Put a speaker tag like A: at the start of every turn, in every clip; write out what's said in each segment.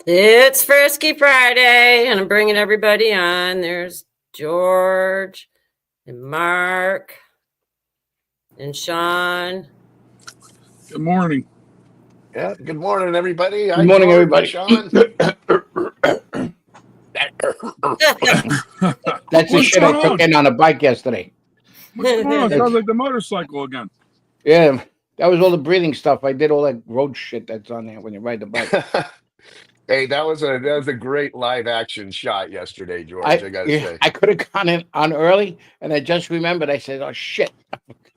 A: It's Frisky Friday, and I'm bringing everybody on. There's George and Mark and Sean.
B: Good morning.
C: Yeah, good morning, everybody.
D: Good
C: Hi,
D: morning,
C: George.
D: everybody.
C: Sean.
D: That's the
B: What's
D: shit I
B: going
D: took
B: on?
D: in on a bike yesterday.
B: What's going on?
D: That's-
B: Sounds like the motorcycle again.
D: Yeah, that was all the breathing stuff. I did all that road shit that's on there when you ride the bike.
C: Hey, that was a great live action shot yesterday, George. I gotta say.
D: I could have gone in on early, and I just remembered. I said, "Oh shit!"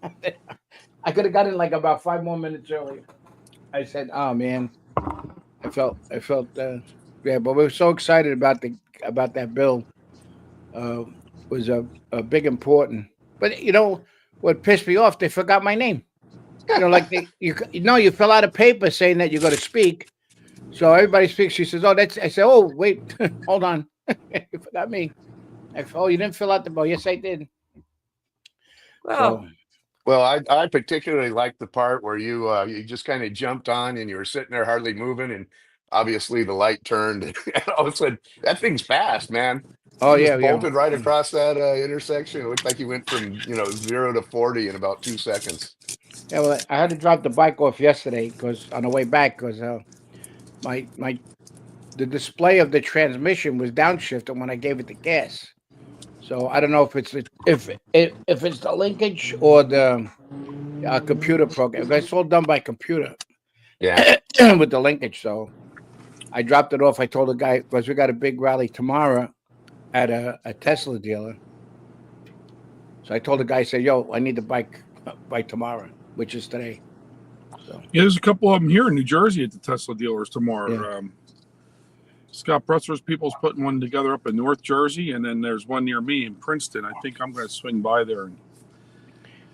D: I could have got in like about 5 more minutes earlier. I said, "Oh man," I felt, yeah. But we were so excited about that bill. Uh, was a big important. But what pissed me off? They forgot my name. Like you fill out a paper saying that you're going to speak. So everybody speaks. She says, "Oh, that's." I said, "Oh, wait, hold on, you forgot me." Oh, you didn't fill out the bill. Yes, I did.
A: Well,
D: So
C: Well, I particularly liked the part where you just kind of jumped on and you were sitting there hardly moving, and obviously the light turned, and all of a sudden that thing's fast, man.
D: oh
C: You just
D: yeah, yeah.
C: bolted right across that intersection. It looked like you went from 0 to 40 in about 2 seconds.
D: Yeah, well, I had to drop the bike off yesterday because on the way back, because my the display of the transmission was downshifted when I gave it the gas. So I don't know if it's the linkage or the computer program. It's all done by computer
C: Yeah.
D: with the linkage. So I dropped it off. I told the guy because we got a big rally tomorrow at a Tesla dealer. So I told the guy, I said, "Yo, I need the bike by tomorrow, which is today." So
B: Yeah, there's a couple of them here in New Jersey at the Tesla dealers tomorrow.
D: Yeah.
B: Scott Pretzler's people's putting one together up in North Jersey, and then there's one near me in Princeton. I think I'm going to swing by there and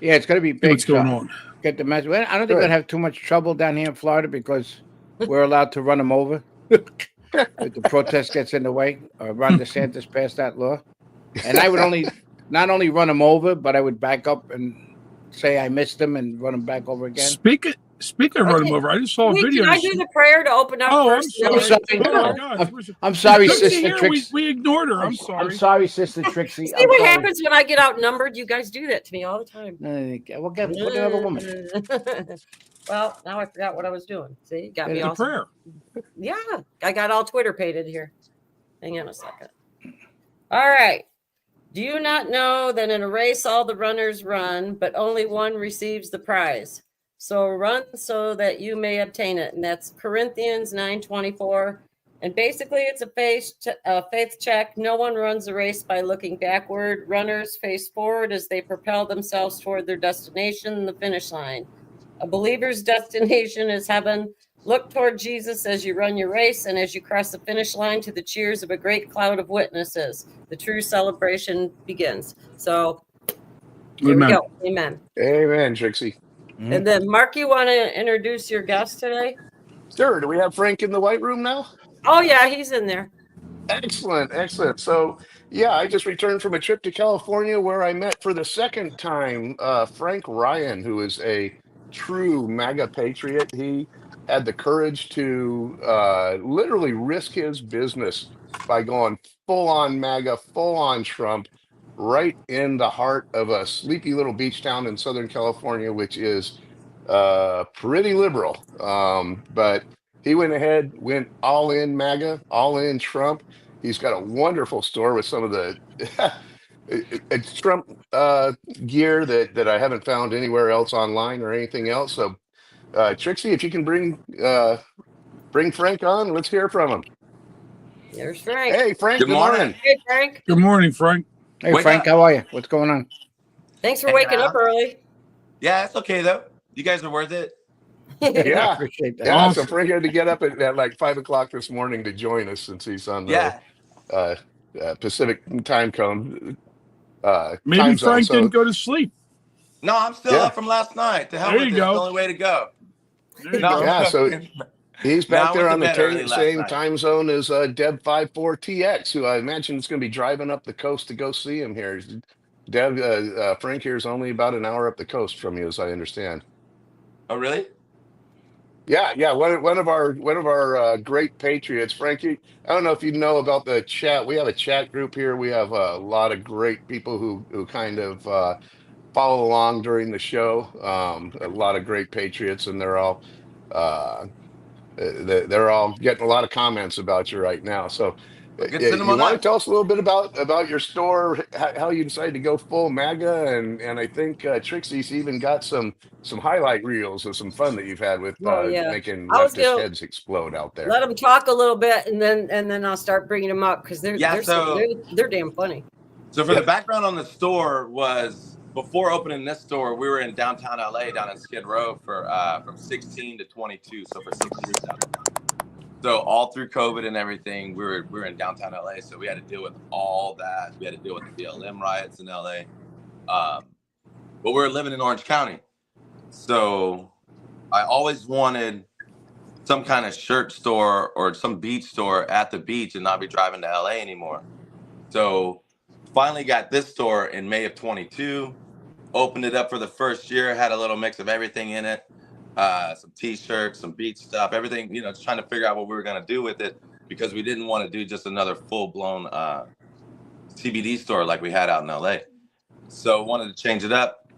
D: yeah, it's gonna be
B: see
D: big.
B: what's going on.
D: Get the message. I don't think we're
C: Good.
D: gonna have too much trouble down here in Florida because we're allowed to run them over. If the protest gets in the way, Ron DeSantis passed that law, and I would not only run them over, but I would back up and say I missed them and run them back over again.
B: Speak of run
A: Okay.
B: him over. I just saw a
A: wait,
B: video.
A: can I do the prayer to open up
B: Oh, I'm
A: first? and then
B: sorry.
A: we
D: I'm
A: go
B: Oh my
A: on?
B: gosh.
D: I'm sorry,
B: Trixie
D: Sister
B: here.
D: Trixie.
B: We ignored her. I'm
D: I'm
B: sorry.
D: sorry, Sister Trixie.
A: See
D: I'm
A: what
D: sorry.
A: happens when I get outnumbered? You guys do that to me all the time.
D: We'll get another woman.
A: Well, now I forgot what I was doing. See, got me
D: It's
B: The
A: all.
B: prayer.
A: Yeah, I got all Twitter pated here. Hang on a second. All right. Do you not know that in a race all the runners run, but only one receives the prize? So run so that you may obtain it. And that's Corinthians 9:24. And basically it's a faith check. No one runs a race by looking backward. Runners face forward as they propel themselves toward their destination, the finish line. A believer's destination is heaven. Look toward Jesus as you run your race and as you cross the finish line to the cheers of a great cloud of witnesses. The true celebration begins. So here we
B: Amen.
A: go. Amen.
C: Amen, Trixie.
A: And then, Mark, you want to introduce your guest today?
C: Sure. Do we have Frank in the White Room now?
A: Oh, yeah, he's in there.
C: Excellent, excellent. So, yeah, I just returned from a trip to California where I met for the second time Frank Ryan, who is a true MAGA patriot. He had the courage to literally risk his business by going full on MAGA, full on Trump, right in the heart of a sleepy little beach town in Southern California, which is pretty liberal. But he went ahead, went all in MAGA, all in Trump. He's got a wonderful store with some of the it's Trump gear that I haven't found anywhere else online or anything else. So, Trixie, if you can bring Frank on, let's hear from him.
A: There's Frank.
C: Hey, Frank.
E: Good
C: Good
E: morning.
C: morning.
A: Hey, Frank.
B: Good morning, Frank.
D: Hey,
E: Wake
D: Frank,
E: up.
D: how are you? What's going on?
A: Thanks for
E: Hanging
A: waking up
E: out.
A: early.
E: Yeah, it's okay though. You guys are worth it.
D: I
C: Yeah,
D: appreciate that.
C: yeah.
B: Oh.
C: So Frank had to get up at like 5 o'clock this morning to join us since he's on the
E: Yeah.
C: Pacific time zone.
B: Maybe
C: Time zone.
B: Frank
C: So
B: didn't go to sleep.
E: No, I'm still
C: Yeah.
E: up from last night. To hell
B: There
E: with
B: you
E: it. It's
B: go.
E: the only way to go.
B: There you
E: No.
B: go.
C: yeah, so he's
E: No,
C: back
E: I
C: there
E: went
C: on
E: to
C: the
E: bed early last
C: same
E: night.
C: time zone as Deb54TX, who I imagine is going to be driving up the coast to go see him here. Deb, Frank here is only about an hour up the coast from you, as I understand.
E: Oh, really?
C: Yeah. One of our great patriots, Frankie. I don't know if you know about the chat. We have a chat group here. We have a lot of great people who kind of follow along during the show. A lot of great patriots, and uh, they're all getting a lot of comments about you right now. So,
E: Well, good, send them
C: you
E: on
C: want to
E: up.
C: tell us a little bit about your store, how you decided to go full MAGA, and I think Trixie's even got some highlight reels of some fun that you've had with
A: Oh yeah,
C: making
A: I was
C: leftist
A: gonna
C: heads explode out there.
A: let them talk a little bit, and then I'll start bringing them up because
E: Yeah,
A: they're damn funny.
E: So for the background on the store was before opening this store, we were in downtown LA down in Skid Row for from 16 to 22, so for 6 years now. So all through COVID and everything, we were in downtown LA, so we had to deal with all that. We had to deal with the BLM riots in LA, but we were living in Orange County, so I always wanted some kind of shirt store or some beach store at the beach and not be driving to LA anymore. So finally got this store in May of 22, opened it up for the first year, had a little mix of everything in it, some t-shirts, some beach stuff, everything, just trying to figure out what we were going to do with it because we didn't want to do just another full-blown CBD store like we had out in LA. So wanted to change it up.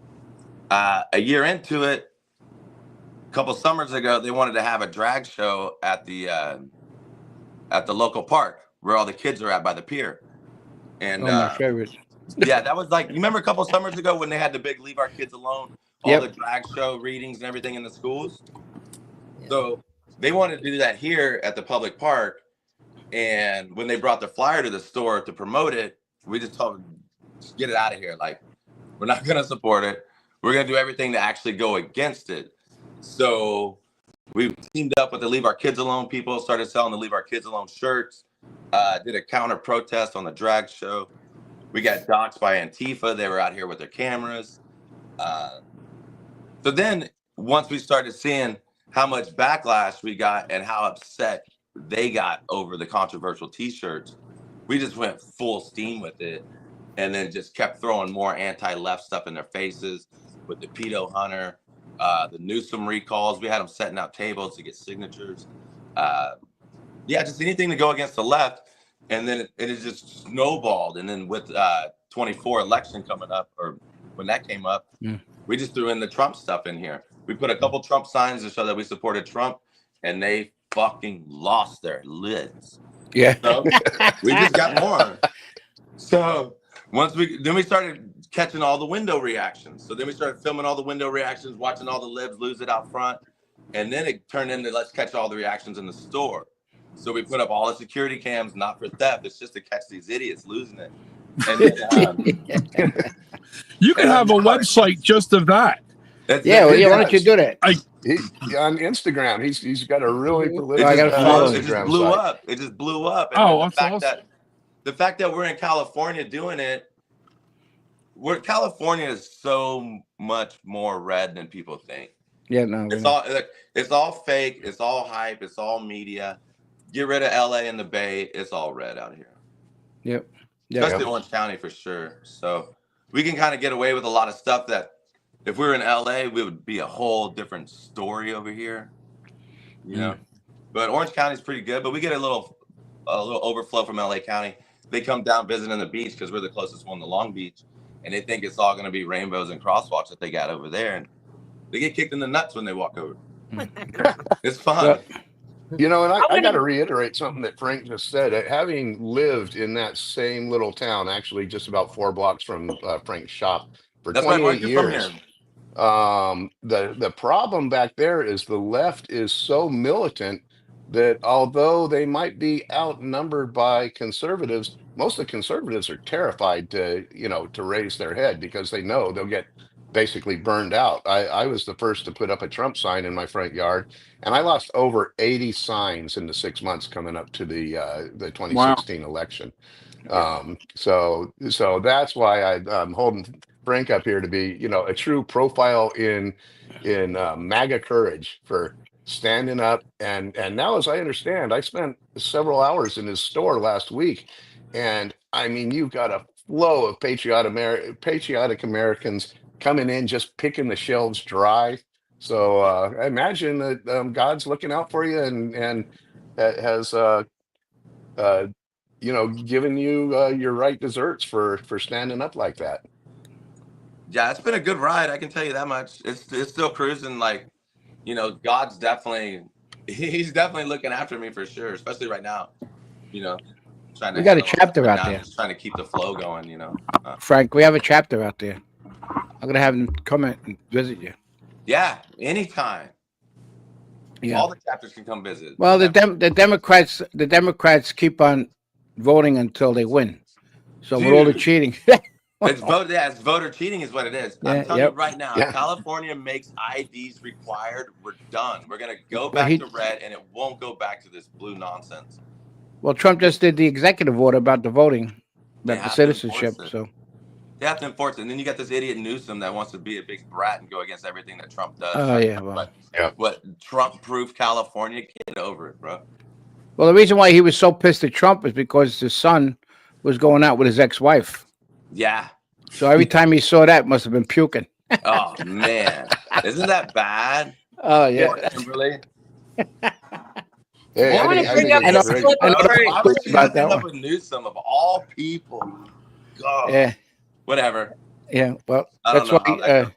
E: A year into it, a couple summers ago, they wanted to have a drag show at the local park where all the kids are at by the pier. And
D: my favorite.
E: yeah, that was like, you remember a couple summers ago when they had the big Leave Our Kids Alone, all the drag show readings and everything in the schools? Yeah. So they wanted to do that here at the public park. And when they brought the flyer to the store to promote it, we just told them, just get it out of here. Like, we're not going to support it. We're going to do everything to actually go against it. So we teamed up with the Leave Our Kids Alone people, started selling the Leave Our Kids Alone shirts, did a counter protest on the drag show. We got doxxed by Antifa. They were out here with their cameras. So then once we started seeing how much backlash we got and how upset they got over the controversial t-shirts, we just went full steam with it and then just kept throwing more anti-left stuff in their faces with the pedo hunter, the Newsom recalls. We had them setting out tables to get signatures. Just anything to go against the left. And then it is just snowballed. And then with 24 election coming up, or when that came up, we just threw in the Trump stuff in here. We put a couple Trump signs to show that we supported Trump, and they fucking lost their lids.
D: Yeah.
E: So we just got more. So then we started catching all the window reactions. So then we started filming all the window reactions, watching all the libs lose it out front. And then it turned into let's catch all the reactions in the store. So we put up all the security cams, not for theft. It's just to catch these idiots losing it. And then,
B: you can have a website just of that.
D: Why don't you do that?
C: On Instagram, he's got a really prolific.
D: I gotta follow
E: it just blew up. It just blew up. And the fact that we're in California doing it, California is so much more red than people think.
D: Yeah, no,
E: it's all fake. It's all hype. It's all media. Get rid of LA and the Bay. It's all red out here.
D: Yep.
E: Especially Orange County for sure. So we can kind of get away with a lot of stuff that if we were in LA, we would be a whole different story over here. But Orange County is pretty good. But we get a little overflow from LA County. They come down visiting the beach because we're the closest one to Long Beach, and they think it's all going to be rainbows and crosswalks that they got over there, and they get kicked in the nuts when they walk over. It's fun.
C: And I got to reiterate something that Frank just said. Having lived in that same little town, actually just about 4 blocks from Frank's shop for 28 years, the problem back there is the left is so militant that although they might be outnumbered by conservatives, most of the conservatives are terrified to raise their head because they know they'll get basically burned out. I was the first to put up a Trump sign in my front yard, and I lost over 80 signs in the 6 months coming up to the 2016 election. So that's why I'm holding Frank up here to be, a true profile in MAGA courage for standing up. And now, as I understand, I spent several hours in his store last week, and I mean, you've got a flow of patriotic Americans coming in, just picking the shelves dry So I imagine that God's looking out for you and has given you your right deserts for standing up like that.
E: Yeah, it's been a good ride. I can tell you that much. It's still cruising. Like, God's he's definitely looking after me for sure, especially right now. Trying to
D: We got a
E: handle what's
D: chapter
E: going
D: out
E: down,
D: there.
E: just trying to keep the flow going.
D: Frank, we have a chapter out there. I'm gonna have them come in and visit you.
E: Yeah, anytime.
D: Yeah.
E: All the chapters can come visit.
D: Well, the Democrats keep on voting until they win. So with all the
E: Dude.
D: cheating,
E: It's voter cheating is what it is.
D: Yeah,
E: I'm telling
D: yep.
E: you right now,
C: Yeah.
E: if California makes IDs required, we're done. We're gonna go
D: But
E: back to red, and it won't go back to this blue nonsense.
D: well, Trump just did the executive order about the voting,
E: They
D: about the
E: have to enforce
D: citizenship.
E: it.
D: So
E: They have to enforce it. And then you got this idiot Newsom that wants to be a big brat and go against everything that Trump does.
D: Oh, yeah, well.
E: What Trump-proof California? Get over it, bro.
D: Well, the reason why he was so pissed at Trump is because his son was going out with his ex-wife.
E: Yeah.
D: So every time he saw that, must have been puking.
E: Oh man, isn't that bad?
D: Oh yeah.
E: Kimberly.
C: Hey,
A: I want to bring up
C: think it's
A: this
C: great.
A: clip of
E: Why
A: Frank.
E: would you
D: About
E: have to
D: that
E: end up
D: one.
E: with Newsom of all people? God.
D: Yeah,
E: Whatever.
D: yeah. Well,
E: I don't
D: that's
E: know how
D: why
E: that goes.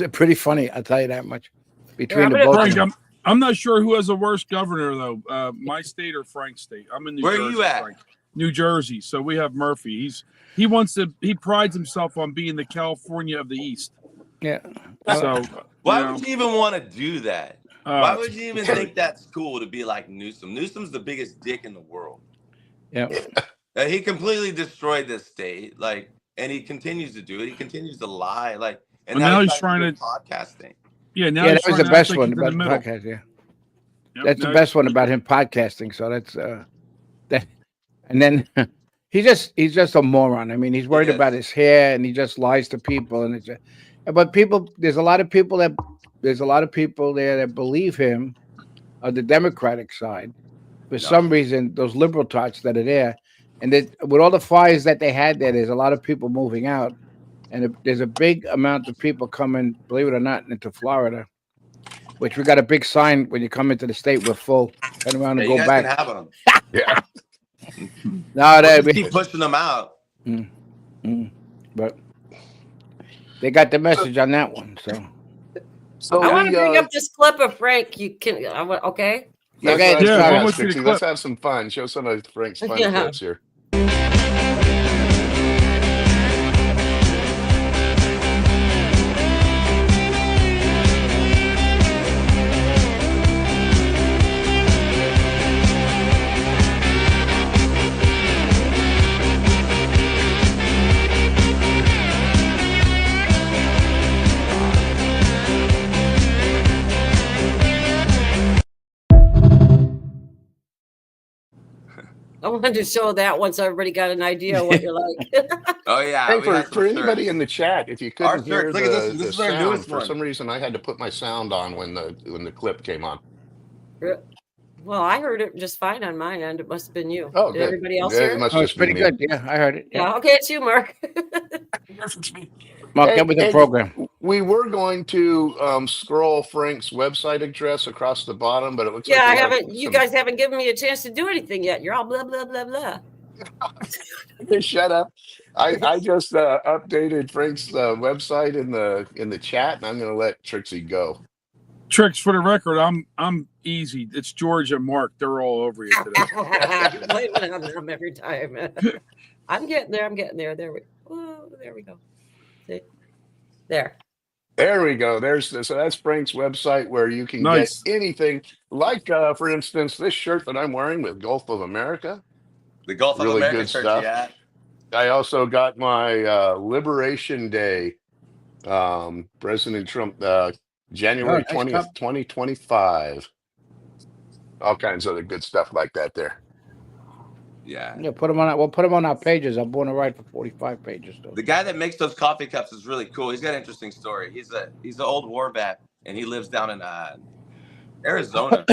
D: it's pretty funny. I'll tell you that much. Between
A: I'm
D: the
A: gonna-
D: both of
B: Frank,
D: them.
B: I'm not sure who has a worse governor though, my state or Frank's state. I'm in New
E: Where are
B: Jersey.
E: you at?
B: Frank. New Jersey. So we have Murphy. He prides himself on being the California of the East.
D: Yeah.
B: So
E: Why
B: you know,
E: would you even want to do that?
B: uh,
E: Why would you even think that's cool to be like Newsom? Newsom's the biggest dick in the world.
D: Yeah.
E: He completely destroyed this state, and he continues to do it. He continues to lie, and
B: But
E: now
B: now
E: he's
B: he's
E: trying to
B: trying
E: do podcasting.
B: Yeah, now
D: Yeah,
B: he's
D: that was
B: trying
D: the
B: to
D: best
B: act like
D: one
B: he's in
D: about the
B: middle.
D: podcast. Yeah,
B: Yep,
D: that's the
B: now
D: best one about him podcasting. So that's that, and then he's just a moron. I mean, he's worried
E: is.
D: about his hair, and he just lies to people. And it's but people, there's a lot of people there that believe him on the Democratic side. For some reason, those liberal tots that are there, and with all the fires that they had there, there's a lot of people moving out, and there's a big amount of people coming, believe it or not, into Florida. Which we got a big sign when you come into the state. We're full. Turn around and
E: You
D: go
E: guys
D: back.
E: can have them.
C: Yeah.
D: No,
E: Just keep pushing them out.
D: but they got the message on that one. So
A: I want to bring up this clip of Frank. You can, okay?
D: Yeah,
C: That's what I was
B: yeah,
C: gonna
B: I
C: ask,
B: want you to
C: Trixie.
B: clip.
C: Let's have some fun. Show some of Frank's fun
A: Yeah.
C: clips here.
A: I wanted to show that once everybody got an idea of what you're like.
E: Oh yeah.
C: Hey,
E: we got
C: for
E: some
C: anybody
E: shirts.
C: in the chat, if you
E: Our
C: couldn't hear
E: shirts, look at this one.
C: the
E: This is our
C: sound,
E: newest
C: for
E: one.
C: some reason I had to put my sound on when the clip came on.
A: Well, I heard it just fine on my end. It must have been you.
C: Oh,
A: Did
C: good.
A: everybody else
C: Yeah,
A: hear
C: it
A: it?
C: must
D: oh, it's
C: just be
D: pretty
C: me.
D: good. Yeah, I heard it.
A: Yeah, okay, it's you, Mark.
D: Mark,
C: Hey,
D: get with the
C: hey,
D: program.
C: We were going to scroll Frank's website address across the bottom, but it looks
A: Yeah,
C: like
A: I
C: we have
A: haven't. You
C: some-
A: guys haven't given me a chance to do anything yet. You're all blah blah blah blah.
C: Shut up. I just updated Frank's website in the chat, and I'm going to let Trixie go.
B: Tricks, for the record, I'm easy. It's George and Mark. They're all over you today.
A: Blaming on them every time. I'm getting there. There we go. See? There.
C: There we go. So that's Frank's website where you can
B: Nice.
C: get anything like, for instance, this shirt that I'm wearing with Gulf of America.
E: The Gulf of
C: Really
E: America
C: good
E: shirt.
C: stuff.
E: Yeah.
C: I also got my Liberation Day, President Trump, January
D: Oh, nice
C: 20th,
D: cup.
C: 2025. All kinds of other good stuff like that there.
E: Yeah.
D: Yeah, put them on. We'll put them on our pages. I'm born to write for 45 pages. Though.
E: The guy that makes those coffee cups is really cool. He's got an interesting story. He's an old war vet, and he lives down in Arizona.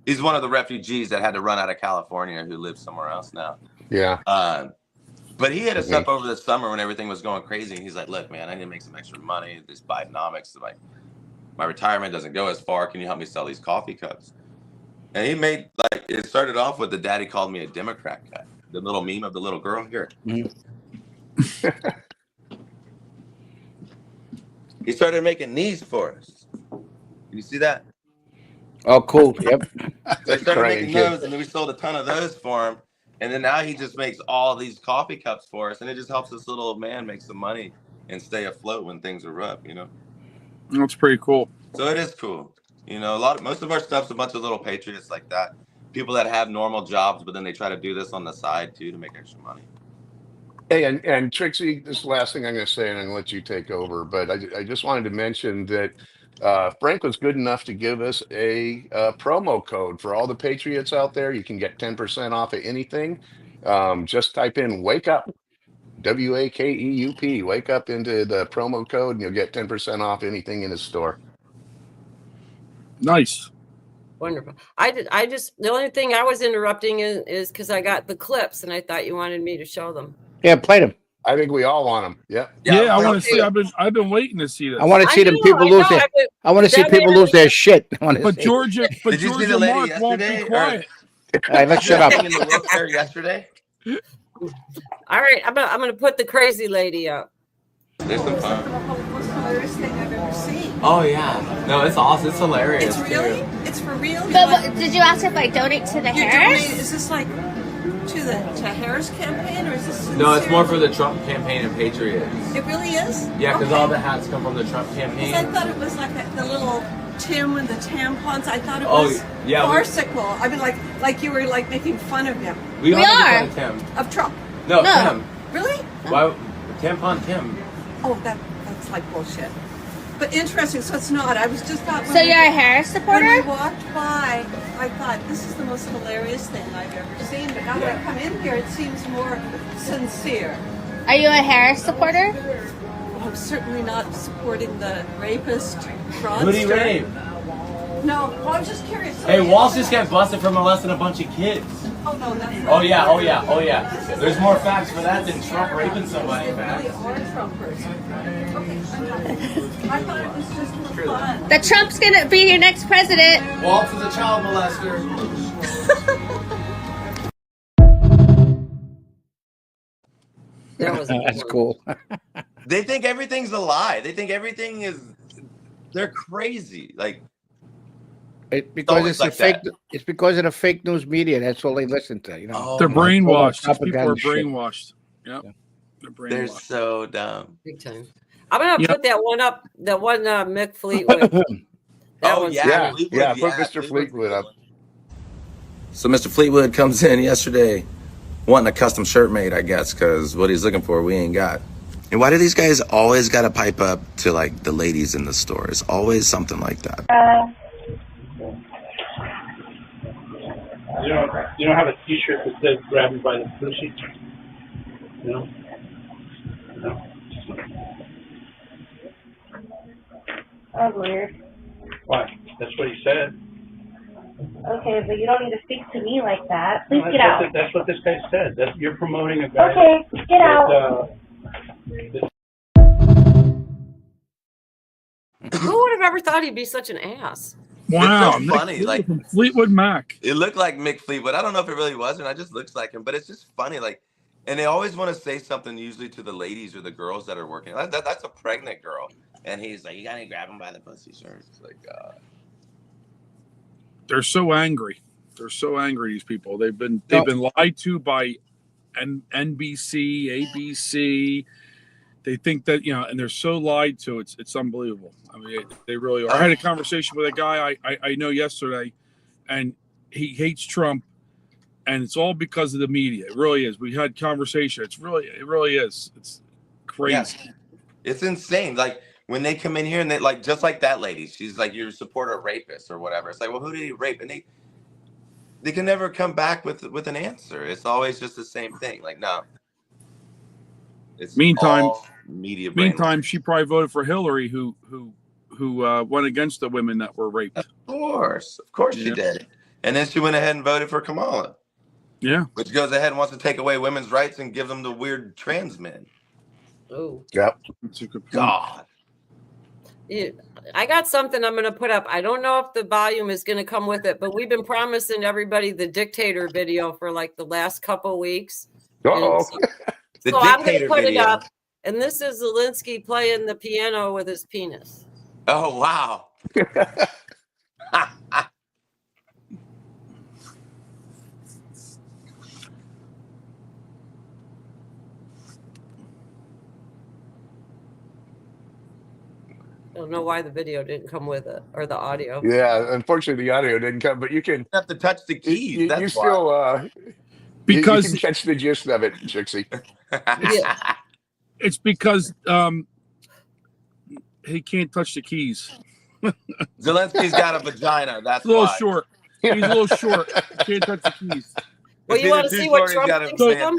E: He's one of the refugees that had to run out of California who lives somewhere else now.
C: Yeah.
E: But he hit us up over the summer when everything was going crazy. And he's like, look, man, I need to make some extra money. This Bidenomics. Like, my retirement doesn't go as far. Can you help me sell these coffee cups? And he made, like, it started off with the daddy called me a Democrat guy. The little meme of the little girl here.
D: Mhm.
E: He started making these for us. You see that?
D: Oh, cool. Yep.
E: So I started
C: Crying
E: making
C: kid.
E: those, and then we sold a ton of those for him. And then now he just makes all these coffee cups for us, and it just helps this little old man make some money and stay afloat when things are rough, you know?
B: That's pretty cool.
E: So it is cool. You know, most of our stuff's a bunch of little patriots like that. People that have normal jobs, but then they try to do this on the side too to make extra money.
C: Hey, and Trixie, this is the last thing I'm going to say, and I'm going to let you take over. But I just wanted to mention that Frank was good enough to give us a promo code for all the Patriots out there. You can get 10% off of anything. Just type in "Wake Up," WAKEUP, "Wake Up" into the promo code, and you'll get 10% off anything in his store.
B: Nice.
A: Wonderful. The only thing I was interrupting is because I got the clips and I thought you wanted me to show them.
D: Yeah, played them.
C: I think we all want them. Yep.
B: Yeah, I
E: like
B: want to see. I've been waiting to see this.
D: I want to see them people lose their. I want to see people lose their shit.
B: But Georgia,
E: Did you see the lady
B: Mark won't be
E: yesterday, or-
B: quiet.
D: All right, let's shut up.
E: In the wheelchair yesterday.
A: All right, I'm gonna put the crazy lady up.
E: There's some fun.
F: Most hilarious thing I've ever seen.
G: Oh yeah, no, it's awesome. It's hilarious.
F: It's really?
G: too.
F: It's for real?
H: But did you ask if I donate to the
F: You're
H: Harris?
F: donating- is this like to Harris campaign, or is this
G: No, it's
F: sincere?
G: more for the Trump campaign and Patriots.
F: It really is?
G: Yeah, because
F: Okay.
G: all the hats come from the Trump
F: 'Cause
G: campaign.
F: I thought it was like the little Tim and the tampons. I thought it
G: Oh,
F: was
G: yeah, we-
F: farcical. I mean, like you were like making fun of him,
G: We
H: We
G: are
H: are.
G: making fun of Tim.
F: of Trump.
G: No,
H: No.
G: Tim.
F: Really?
G: Why? Tampon Tim.
F: Oh, that's like bullshit. But interesting. So it's not. I was just thought.
H: So you're a Harris
F: When we
H: supporter?
F: walked by, I thought, this is the most hilarious thing I've ever seen. But now that I come in here, it seems more sincere.
H: Are you a Harris supporter?
F: I'm certainly not supporting the rapist fraudster.
G: Who'd he rape?
F: No, well, I'm just curious.
G: Hey, Walsh just got busted for molesting a bunch of kids.
F: Oh, no, that's not.
G: Oh yeah, oh yeah, oh yeah. There's more facts for that than Trump raping somebody,
F: They really
G: man.
F: are Trumpers. Okay, I'm done. I thought it was just for fun.
H: The Trump's gonna be your next president.
G: Walsh is a child molester.
A: That was
D: That's cool.
E: They think everything's a lie. They think everything is. They're crazy. Like,
D: Because
E: always
D: it's
E: like
D: a fake.
E: that.
D: It's because of the fake news media. That's all they listen to. You know.
E: oh,
B: They're
E: my-
B: brainwashed. These people
D: Propaganda
B: are
D: shit.
B: brainwashed. Yep.
D: Yeah.
B: They're
E: They're
B: brainwashed.
E: so dumb.
A: big time. I'm gonna
B: Yep.
A: put that one up. That one Mick Fleetwood. That
E: Oh
A: one's
E: yeah,
C: Yeah, put Mr. Fleetwood up.
I: So Mr. Fleetwood comes in yesterday wanting a custom shirt made, I guess, because what he's looking for, we ain't got. And why do these guys always got to pipe up to, like, the ladies in the stores? Always something like that.
J: You don't have a T-shirt that says "Grab me by the pussy." No. No.
K: That's weird.
J: Why? That's what he said.
K: Okay, but you don't need to speak to me like that. Please
J: That's
K: get out.
J: That's what this guy said. That you're promoting a guy.
K: Okay, get out.
A: Who would have ever thought he'd be such an ass?
B: Wow.
E: so
B: Mick
E: funny,
B: Fleetwood
E: like-
B: from Fleetwood Mac.
E: It looked like Mick Fleetwood. I don't know if it really was, and it just looks like him. But it's just funny, like, and they always want to say something usually to the ladies or the girls that are working. That's a pregnant girl, and he's like, "You gotta grab him by the pussy shirt." It's like,
B: They're so angry. They're so angry. These people. They've been lied to by NBC, ABC. They think that, you know, and they're so lied to. It's unbelievable. I mean, they really are. I had a conversation with a guy I know yesterday, and he hates Trump, and it's all because of the media. It really is. We had conversation. It really is. It's crazy.
E: yeah, it's insane. Like when they come in here and they like just like that lady. She's like, "You support a rapist or whatever." It's like, well, who did he rape? And they can never come back with an answer. It's always just the same thing. Like, no. It's
B: Meantime,
E: all media.
B: Meantime, she probably voted for Hillary, who went against the women that were raped.
E: Of course she did. And then she went ahead and voted for Kamala.
B: Yeah,
E: Which goes ahead and wants to take away women's rights and give them to weird trans men.
A: Oh,
C: Yep.
B: that's a good point.
E: God.
A: I got something I'm going to put up. I don't know if the volume is going to come with it, but we've been promising everybody the dictator video for like the last couple weeks.
C: Uh-oh.
A: So,
E: The
A: so I'm going to
E: dictator
A: put it
E: video.
A: up. And this is Zelensky playing the piano with his penis.
E: Oh, wow.
A: I don't know why the video didn't come with it or the audio.
C: Yeah, unfortunately the audio didn't come, but you can
E: have to touch the keys.
C: You,
E: That's
C: you still
B: because
C: you can catch the gist of it, Trixie.
B: It's because he can't touch the keys.
E: Zelensky's got a vagina. That's
B: a little
E: why.
B: short. He's a little short. Can't touch the keys.
A: Well, you want to see what Trump thinks of him?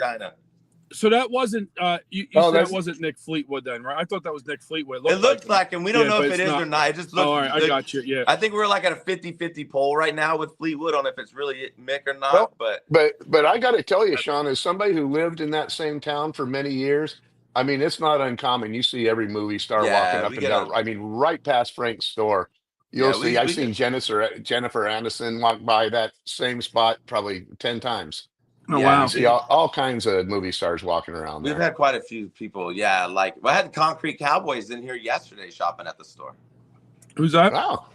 B: So that wasn't you said that wasn't Nick Fleetwood then, right? I thought that was Nick Fleetwood.
E: It looks like him. We don't know if it is or not. It just looks.
B: Oh, all right, I got you. Yeah.
E: I think we're like at a 50-50 poll right now with Fleetwood on if it's really Mick or not.
C: Well, but I got to tell you, Sean, as somebody who lived in that same town for many years, I mean, it's not uncommon. You see every movie star walking up and down. I mean, right past Frank's store, you'll see. I've seen Jennifer Aniston walk by that same spot probably 10 times.
B: Oh, wow.
C: You see all kinds of movie stars walking around there.
E: We've had quite a few people. Yeah, like I had Concrete Cowboys in here yesterday shopping at the store.
B: Who's that?
C: Wow.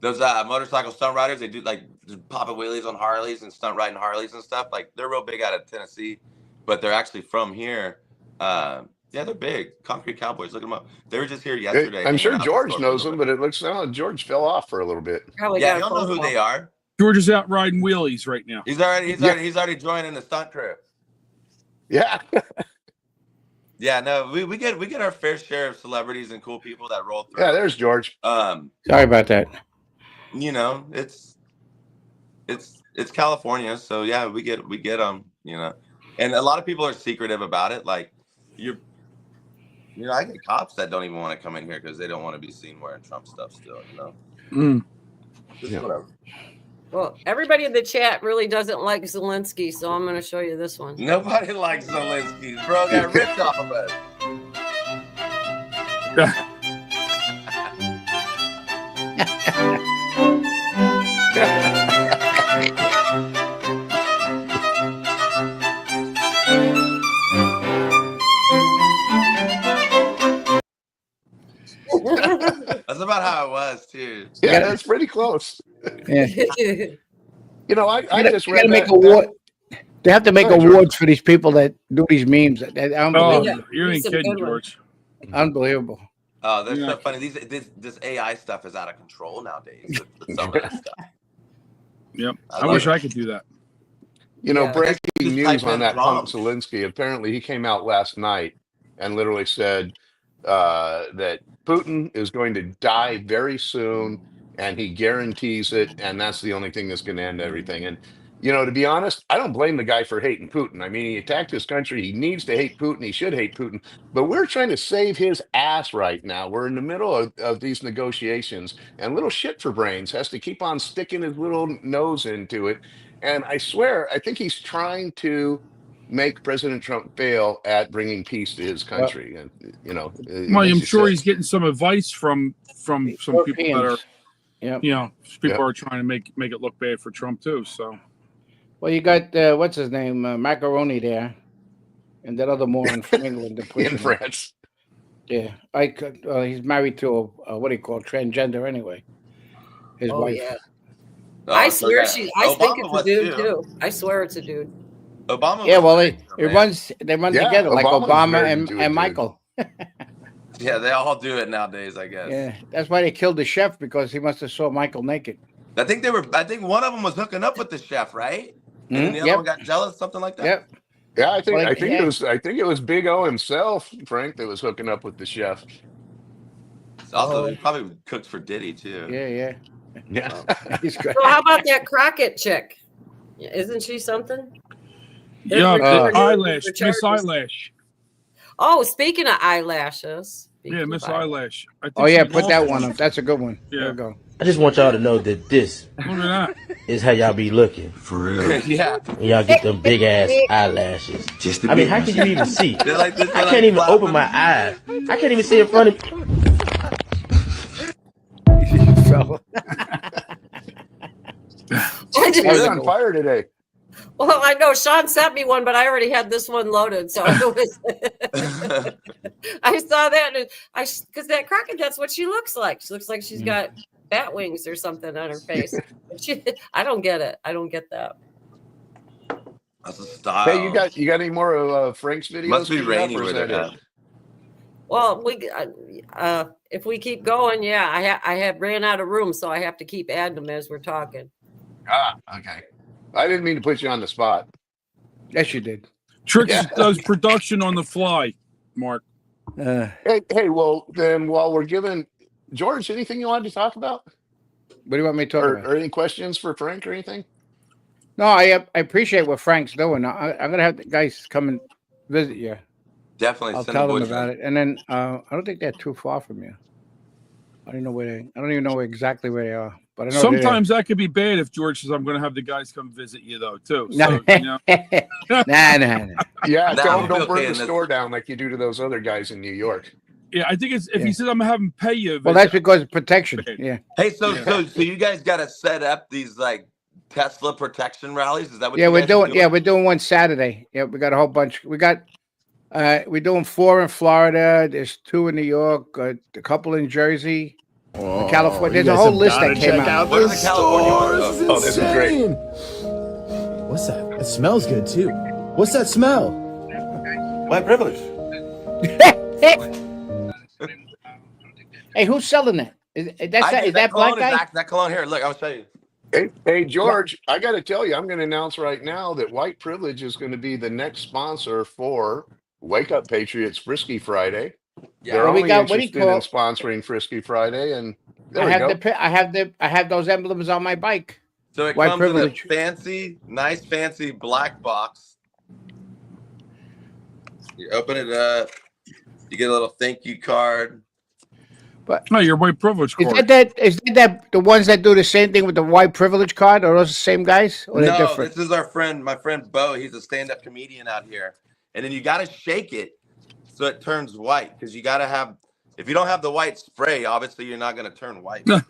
E: Those motorcycle stunt riders, they do like just popping wheelies on Harleys and stunt riding Harleys and stuff. Like they're real big out of Tennessee, but they're actually from here. Yeah, they're big. Concrete Cowboys, look them up. They were just here yesterday.
C: I'm sure George knows them, but it looks like George fell off for a little bit.
E: Yeah, you'll know who they are.
B: George is out riding wheelies right now.
E: He's already joining the stunt crew.
C: Yeah.
E: Yeah, no, we get our fair share of celebrities and cool people that roll through.
C: Yeah, there's George.
D: Sorry about that.
E: You know, it's California, so yeah, we get them, you know. And a lot of people are secretive about it. Like I get cops that don't even want to come in here because they don't want to be seen wearing Trump stuff still, you know. Whatever.
A: Well, everybody in the chat really doesn't like Zelensky, so I'm going to show you this one.
E: Nobody likes Zelensky. Bro got ripped off of it. That's about how it was, too.
C: Yeah, that's pretty close.
D: Yeah.
C: You know, I just read
D: They have to make awards for these people that do these memes.
B: Unbelievable. You ain't kidding, George.
D: Unbelievable.
E: Oh, that's so funny. This AI stuff is out of control nowadays. Some of this stuff.
B: Yep. I wish I could do that.
C: You know, breaking news on that punk Zelensky. Apparently, he came out last night and literally said that Putin is going to die very soon, and he guarantees it, and that's the only thing that's going to end everything. And you know, to be honest, I don't blame the guy for hating Putin. I mean, he attacked his country. He needs to hate Putin. He should hate Putin. But we're trying to save his ass right now. We're in the middle of these negotiations, and little shit for brains has to keep on sticking his little nose into it. And I swear, I think he's trying to make President Trump fail at bringing peace to his country. And you know,
B: well, I'm sure he's getting some advice from some people that are, you know, people are trying to make it look bad for Trump too. So.
D: Well, you got what's his name, Macaroni there, and that other moron from England,
C: in France.
D: Yeah, he's married to a what do you call transgender anyway. His wife.
A: Yeah. I swear I think it's a dude too. I swear it's a dude.
E: Obama.
D: Yeah, well, they run together like Obama and Michael.
E: Yeah, they all do it nowadays, I guess.
D: Yeah, that's why they killed the chef, because he must have saw Michael naked.
E: I think one of them was hooking up with the chef, right? And the other one got jealous, something like that.
D: Yep.
C: Yeah, I think it was Big O himself, Frank, that was hooking up with the chef.
E: Also, he probably cooked for Diddy too.
D: Yeah.
A: So how about that Crockett chick? Isn't she something?
B: Yeah, eyelash, Miss Eyelash.
A: Oh, speaking of eyelashes.
B: Miss Eyelash.
D: Oh yeah, put that one up. That's a good one.
B: Yeah.
D: There we go.
G: I just want y'all to know that this is how y'all be looking.
I: For real.
E: Yeah.
G: When y'all get them big ass eyelashes. I mean, how can you even see? I can't even open my eyes. I can't even see in front of
D: fella.
C: You're on fire today.
A: Well, I know Sean sent me one, but I already had this one loaded, so it was, I saw that, and because that Crockett, that's what she looks like. She looks like she's got bat wings or something on her face. I don't get it. I don't get that.
E: That's a style.
C: Hey, you got any more of Frank's videos?
E: Must be
C: coming
E: raining
C: up, or is
E: where
C: that
E: they're
C: it?
E: at.
A: Well, if we keep going, yeah, I have ran out of room, so I have to keep adding them as we're talking.
C: Ah, okay. I didn't mean to put you on the spot.
D: Yes, you did.
B: Trix does production on the fly, Mark.
C: Hey, well, then while we're giving George, anything you wanted to talk about?
D: What do you want me to talk about?
C: Or any questions for Frank or anything?
D: No, I appreciate what Frank's doing. I'm gonna have the guys come and visit you.
E: Definitely.
D: I'll
E: send
D: tell
E: the
D: them
E: boys
D: about
E: in.
D: it, and then I don't think they're too far from you. I don't know where I don't even know exactly where they are, but I know
B: Sometimes that could be bad if George says, "I'm going to have the guys come visit you," though, too. So,
D: nah.
C: Yeah,
E: Nah,
C: tell
E: we'll
C: him
E: be
C: don't burn
E: okay
C: the
E: in this.
C: store down like you do to those other guys in New York.
B: Yeah, I think it's if he says, "I'm going to have him pay you,"
D: Well, that's because of protection. Yeah.
E: Hey, so you guys got to set up these like Tesla protection rallies? Is that what?
D: Yeah,
E: you
D: we're
E: guys are
D: doing. Yeah, we're doing one Saturday. Yeah, we got a whole bunch. We got. We're doing 4 in Florida. There's 2 in New York. A couple in Jersey. California. There's a whole list that came out.
E: What are the California ones?
C: Oh, this is great.
G: What's that? It smells good too. What's that smell?
I: White privilege.
D: Hey, who's selling that? Is that
E: cologne
D: black guy?
E: that cologne here? Look, I'll show you.
C: Hey, George, I got to tell you, I'm going to announce right now that White Privilege is going to be the next sponsor for Wake Up Patriots Frisky Friday.
E: Yeah.
C: They're
D: Well, we
C: only
D: got- what do you
C: interested in
D: call-
C: sponsoring Frisky Friday, and there
D: I
C: we
D: have
C: go.
D: I have those emblems on my bike.
E: So it
D: White
E: comes
D: privilege.
E: in a nice fancy black box. You open it up. You get a little thank you card.
D: But
B: No, your white privilege
D: is
B: card.
D: that the ones that do the same thing with the white privilege card? Are those the same guys? Or they're
E: No,
D: different?
E: this is my friend Bo. He's a stand-up comedian out here. And then you got to shake it so it turns white, because you got to have. If you don't have the white spray, obviously you're not going to turn white. So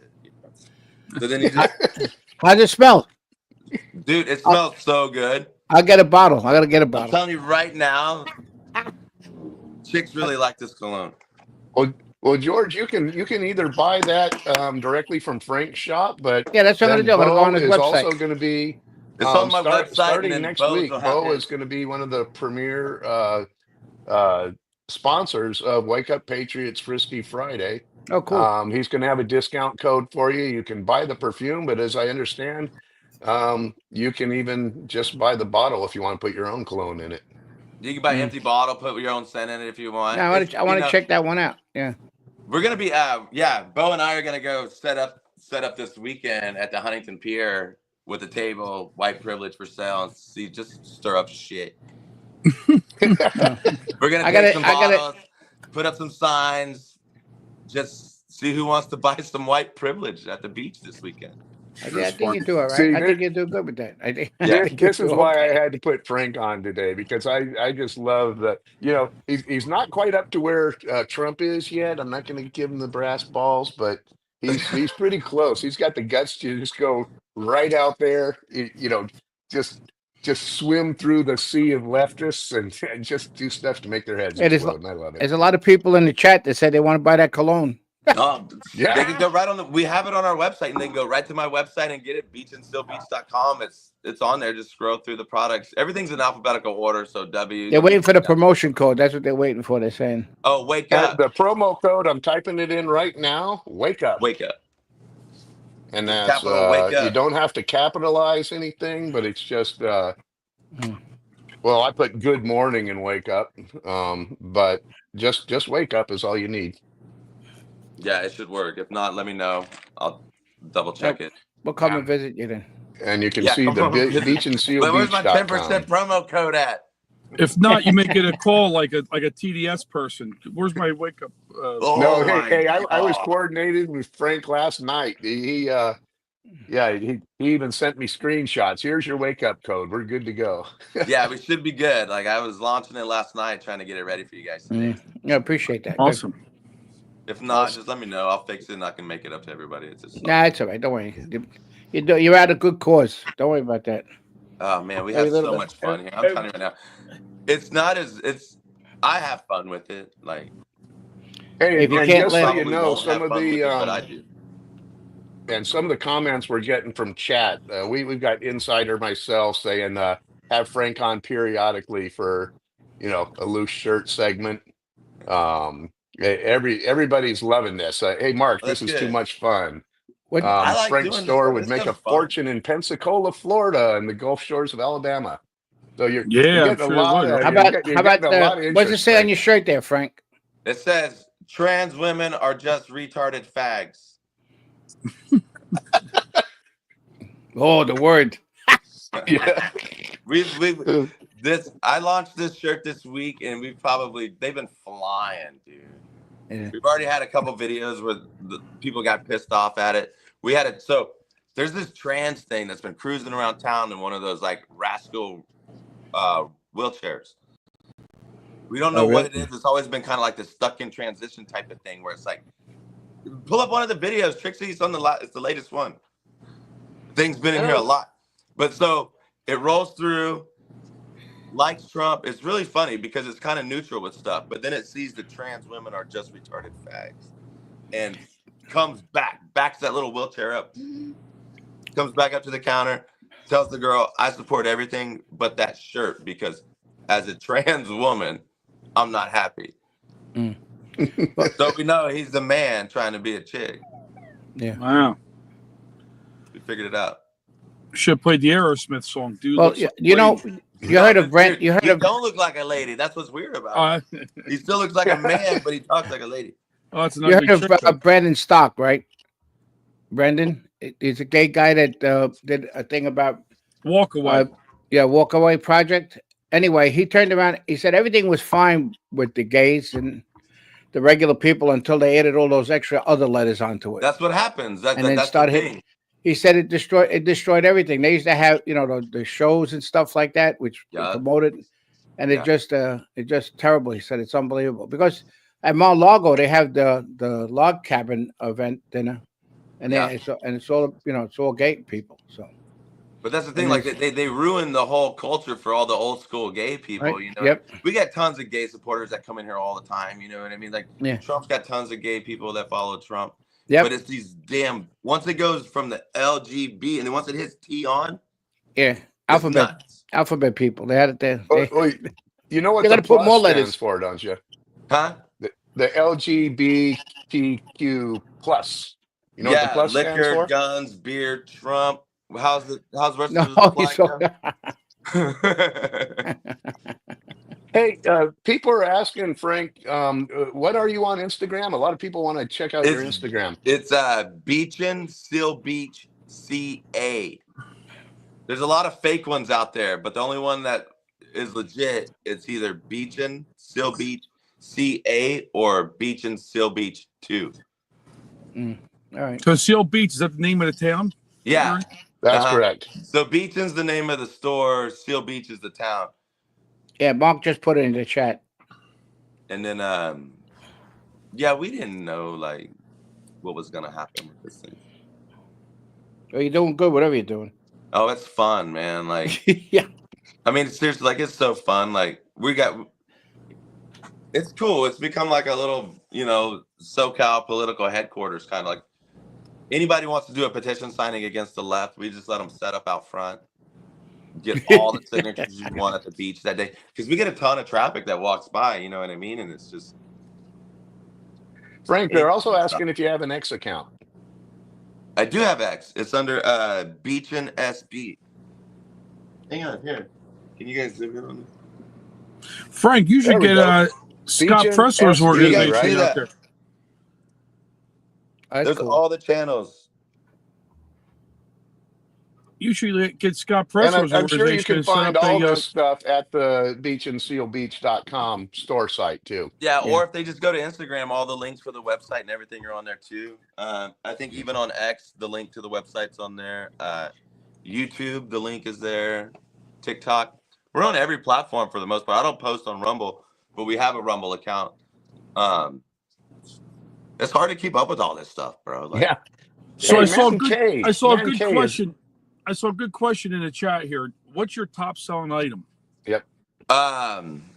E: then you just,
D: How's it smell?
E: dude, it smells so good.
D: I'll get a bottle. I gotta get a
E: I'm
D: bottle.
E: telling you right now, chicks really like this cologne.
C: Well, George, you can either buy that directly from Frank's shop, but
D: Yeah, that's what I'm
C: then
D: gonna do. I'm gonna go on
C: Bo
D: his
C: is
D: website.
C: also going to be
E: It's on my website, and
C: starting
E: then
C: next
E: Bo's
C: week.
E: will have
C: Bo
E: his.
C: is going to be one of the premier sponsors of Wake Up Patriots Frisky Friday.
D: Oh, cool.
C: He's going to have a discount code for you. You can buy the perfume, but as I understand, you can even just buy the bottle if you want to put your own cologne in it.
E: You can buy empty bottle, put your own scent in it if you want.
D: Yeah, I want to check that one out. Yeah.
E: We're gonna be, Bo and I are gonna go set up this weekend at the Huntington Pier with a table, white privilege for sale, and see, just stir up shit. We're gonna take some bottles, put up some signs, just see who wants to buy some white privilege at the beach this weekend.
D: I think you do all right.
C: See,
D: I think you do good with that. I think.
C: This is why I had to put Frank on today, because I just love that. He's not quite up to where Trump is yet. I'm not going to give him the brass balls, but he's pretty close. He's got the guts to just go right out there, just swim through the sea of leftists and just do stuff to make their heads explode. And I love it.
D: There's a lot of people in the chat that said they want to buy that cologne.
E: Yeah, they can go right on we have it on our website, and they can go right to my website and get it. beachinstillbeach.com. It's on there. Just scroll through the products. Everything's in alphabetical order. So
D: They're waiting for the promotion code. That's what they're waiting for. They're saying.
E: Oh, wake up.
C: The promo code, I'm typing it in right now. Wake up.
E: Wake up.
C: And that's
E: wake up.
C: You don't have to capitalize anything, but it's just well, I put good morning and wake up. But just wake up is all you need.
E: Yeah, it should work. If not, let me know. I'll double check it.
D: We'll come and visit you then.
C: And you can see the beachinstillbeach.com.
E: But where's my 10% promo code at?
B: If not, you may get a call like a TDS person. Where's my wake up?
C: No, hey, I was coordinated with Frank last night. He even sent me screenshots. Here's your wake up code. We're good to go.
E: Yeah, we should be good. Like, I was launching it last night, trying to get it ready for you guys today.
D: Yeah, appreciate that.
B: Awesome.
E: If not, just let me know. I'll fix it and I can make it up to everybody. It's just
D: Nah, it's all right. Don't worry. You're at a good cause. Don't worry about that.
E: oh man, we
D: Every
E: have
D: little
E: so
D: bit.
E: much fun here. I'm telling you right now. It's not as it's I have fun with it. Like
C: Hey,
D: If you
C: and
D: can't
C: just so
D: let,
C: you
E: probably
C: know,
E: won't have fun with it, but I do.
C: and some of the comments we're getting from chat, we've got Insider myself saying, have Frank on periodically for, a loose shirt segment. Everybody's loving this. Hey, Mark,
E: Well,
C: this
E: that's
C: is too
E: good.
C: much fun.
D: what
E: I like
C: Frank's
E: doing this
C: store
E: stuff.
C: would
E: This
C: make a
E: stuff's fun.
C: fortune in Pensacola, Florida, and the Gulf Shores of Alabama. So you're
B: Yeah, I'm
C: getting
B: sure
C: a
B: it
C: lot
B: would,
C: of
B: right?
D: how
C: you're
D: about
C: getting,
D: how
C: you're getting a lot
D: about
C: of
D: what's it
C: interest,
D: say on
C: Frank.
D: your shirt there, Frank?
E: It says trans women are just retarded fags.
D: Oh, the word.
C: Yeah.
E: we've this I launched this shirt this week and they've been flying, dude.
D: Yeah.
E: We've already had a couple videos where the people got pissed off at it. We had it so there's this trans thing that's been cruising around town in one of those like rascal wheelchairs. We don't know
D: Oh,
E: what
D: really?
E: it is. It's always been kind of like this stuck in transition type of thing where it's like pull up one of the videos. Trixie's on it's the latest one. Thing's been in here a lot. But so it rolls through, likes Trump. It's really funny because it's kind of neutral with stuff, but then it sees the trans women are just retarded fags and backs that little wheelchair up, comes back up to the counter, tells the girl, I support everything but that shirt because as a trans woman, I'm not happy. So we know he's the man trying to be a chick.
D: Yeah.
B: Wow.
E: We figured it out.
B: Should have played the Aerosmith song, dude.
D: Well,
B: looks like
D: you
B: a
D: know,
B: lady.
D: you heard of Brent.
E: Dude,
D: You heard
E: he
D: of.
E: don't look like a lady. That's what's weird about him. He still looks like a man, but he talks like a lady.
B: Oh, that's an
D: You
B: ugly
D: heard
B: chick.
D: of
B: though.
D: Brandon Stock, right? Brendan, he's a gay guy that did a thing about
B: Walk away.
D: Walk Away Project. Anyway, he turned around. He said everything was fine with the gays and the regular people until they added all those extra other letters onto it.
E: That's what happens.
D: And then
E: That's
D: started
E: the
D: hitting.
E: thing.
D: He said it destroyed everything. They used to have the shows and stuff like that, which they promoted, and it just terrible. He said it's unbelievable because at Mar-a-Lago they have the log cabin event dinner, and it's all it's all gay people. So,
E: but that's the thing. Like they ruin the whole culture for all the old school gay people.
D: Right.
E: You know,
D: Yep.
E: we got tons of gay supporters that come in here all the time. You know what I mean? Like Trump's got tons of gay people that follow Trump.
D: Yep.
E: But it's these damn once it goes from the LGB and then once it hits T on.
D: Yeah. Alphabet people. They had it there.
C: You know what
D: they're
C: the
D: gonna put more
C: plus
D: letters
C: stands for, don't you?
E: Huh?
C: The LGBTQ plus. You know what the plus stands
E: liquor,
C: for?
E: guns, beer, Trump. How's the rest
D: No,
E: of it look like now?
C: Hey, people are asking, Frank, what are you on Instagram? A lot of people want to check out your Instagram.
E: It's Beachin, Seal Beach, CA. There's a lot of fake ones out there, but the only one that is legit, it's either Beachin, Seal Beach, CA, or Beachin, Seal Beach 2.
D: All right.
B: So Seal Beach, is that the name of the town?
E: Yeah.
C: That's correct.
E: So Beachin's the name of the store, Seal Beach is the town.
D: Yeah, Mark just put it in the chat.
E: And then we didn't know like what was gonna happen with this thing.
D: Well, you're doing good, whatever you're doing.
E: Oh, it's fun, man. Like
D: yeah.
E: I mean, seriously, like it's so fun. Like it's cool. It's become like a little, SoCal political headquarters, kind of like anybody wants to do a petition signing against the left, we just let them set up out front. Get all the signatures you want at the beach that day. Because we get a ton of traffic that walks by, you know what I mean? And it's just
C: Frank, they're also asking if you have an X account.
E: I do have X. It's under Beachin SB. Hang on, here. Can you guys zoom in on this?
B: Frank, you should get Scott
C: Beachin
B: Pressler's
C: SB,
B: organization
C: right?
B: out there.
E: There's all the channels.
B: You should get Scott
C: And
B: Pressler's
C: I'm sure you
B: organization
C: can
B: and set
C: find
B: up
C: all
B: a,
C: this stuff at the beachandsealbeach.com store site too.
E: Yeah, or if they just go to Instagram, all the links for the website and everything are on there too. I think even on X, the link to the website's on there. YouTube, the link is there. TikTok. We're on every platform for the most part. I don't post on Rumble, but we have a Rumble account. And It's hard to keep up with all this stuff, bro. Like,
C: Yeah.
B: So
C: Hey,
B: I saw a
C: Man
B: good,
C: K.
B: I saw a
C: Man
B: good
C: K is-
B: question. I saw a good question in the chat here. What's your top selling item?
C: Yep.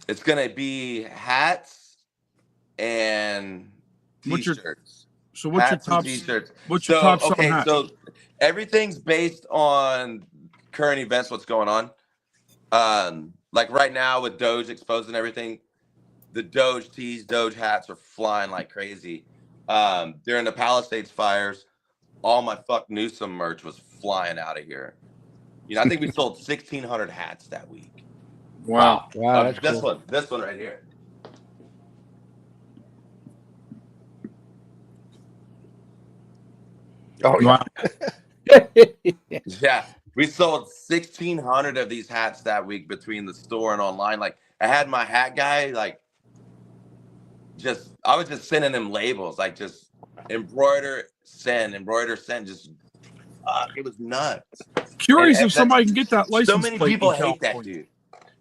E: It's gonna be hats and
B: What's your-
E: t-shirts.
B: So what's
E: Hats
B: your top?
E: and t-shirts.
B: What's your top selling
E: okay,
B: hat?
E: so everything's based on current events, what's going on. Like right now with Doge exposed and everything, the Doge tees, Doge hats are flying like crazy. During the Palisades fires, all my Fuck Newsom merch was flying out of here. You know, I think we sold 1,600 hats that week.
B: Wow.
D: Wow, that's
E: this
D: cool.
E: this one right here.
C: Oh, yeah.
B: Wow.
E: Yeah, we sold 1,600 of these hats that week between the store and online. Like, I had my hat guy, like, I was just sending him labels, like, just embroider, send, just, it was nuts.
B: Curious
E: And
B: if somebody can get that license
E: so many
B: plate
E: people
B: in
E: hate that
B: California.
E: dude.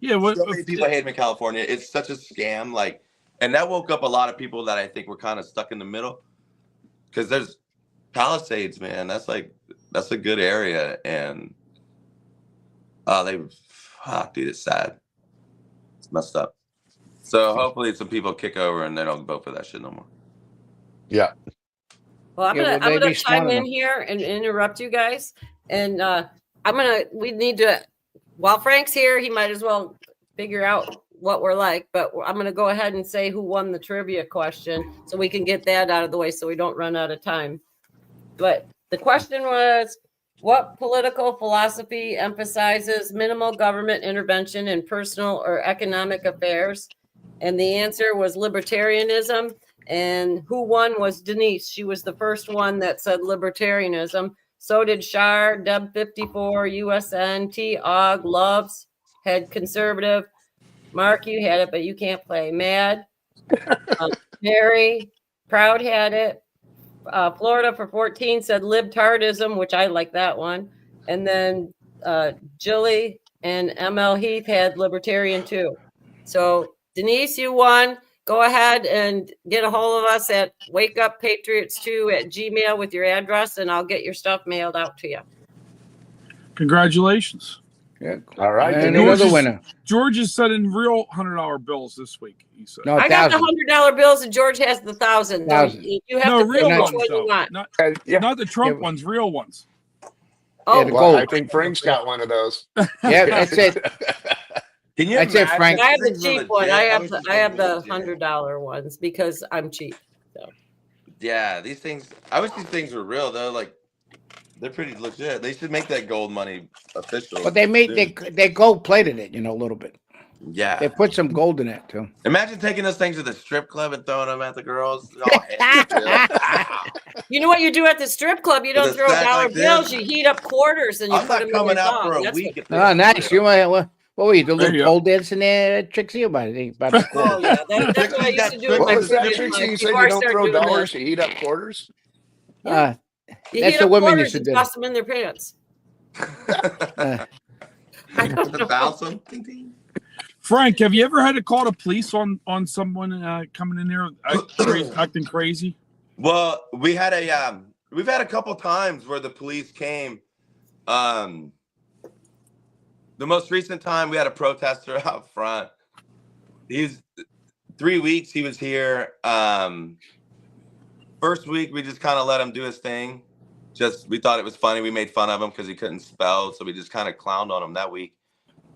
B: Yeah, what?
E: So many people hate him in California. It's such a scam, like, and that woke up a lot of people that I think were kind of stuck in the middle. Because there's Palisades, man. That's a good area, and dude, it's sad. It's messed up. So hopefully some people kick over and they don't vote for that shit no more.
C: Yeah.
A: Well, I'm
D: Yeah,
A: gonna
D: well, they'd be
A: chime
D: smart
A: in
D: enough.
A: here and interrupt you guys. And we need to, while Frank's here, he might as well figure out what we're like. But I'm gonna go ahead and say who won the trivia question so we can get that out of the way so we don't run out of time. But the question was, what political philosophy emphasizes minimal government intervention in personal or economic affairs? And the answer was libertarianism. And who won was Denise. She was the first one that said libertarianism. So did Shar, Deb54, USN, T. Og, Loves, had conservative. Mark, you had it, but you can't play. Mad. Mary, Proud had it. Florida for 14 said libtardism, which I like that one. And then Jilly and ML Heath had libertarian too. So Denise, you won. Go ahead and get a hold of us at wakeuppatriots2@gmail with your address, and I'll get your stuff mailed out to you.
B: Congratulations.
D: Yeah.
C: All right.
D: And
C: Denise.
D: another winner.
B: George is sending real $100 bills this week. He said.
D: No,
A: I got the
D: $1,000.
A: $100 bills, and George has the 1,000. You have to pick
B: real
A: which
B: ones
A: one
B: though.
A: you want.
C: Yeah.
B: Not the Trump
D: Yeah.
B: ones, real ones.
A: Oh,
D: the
C: Well,
D: gold.
C: I think Frank's got one of those.
D: Yeah, that's it.
E: Can you
D: That's it,
E: imagine?
D: Frank.
A: I have the
E: These things are
A: cheap one.
E: legit.
A: I have
E: wish
A: the
E: these
A: I have
E: things were
A: the
E: legit.
A: $100 ones because I'm cheap. So
E: Yeah, these things. I wish these things were real though. Like, they're pretty legit. They should make that gold money official.
D: But they gold plated it, a little bit.
E: Yeah.
D: They put some gold in it too.
E: Imagine taking those things to the strip club and throwing them at the girls. Oh,
A: you know what you do at the strip club? You don't
E: With a
A: throw
E: stack
A: dollar
E: like this?
A: bills. You heat up quarters and you
E: I'm
A: put
E: not
A: them in
E: coming
A: your
E: out for
A: thong.
E: a
A: That's
E: week.
A: what-
E: At
D: Oh, nice. You might. What were you? The
B: There you
D: little
B: go.
D: pole dancing there, Trixie? About it? About the
A: Oh yeah, that's what I used to do. With
C: What
A: my
C: was that,
A: friends
C: Trixie? You said
A: before
C: you
A: I
C: don't
A: started
C: throw
A: doing
C: dollars,
A: that.
C: you eat up quarters?
D: Uh,
A: You
D: That's
A: heat
D: the
A: up
D: women
A: quarters
D: used to
A: and
D: do.
A: toss them in their pants. I don't know.
E: bounce them. Ding, ding.
B: Frank, have you ever had to call the police on someone coming in there acting crazy?
E: Well, we've had a couple times where the police came. The most recent time we had a protester out front. He's 3 weeks he was here. First week we just kind of let him do his thing. We thought it was funny. We made fun of him because he couldn't spell, so we just kind of clowned on him that week.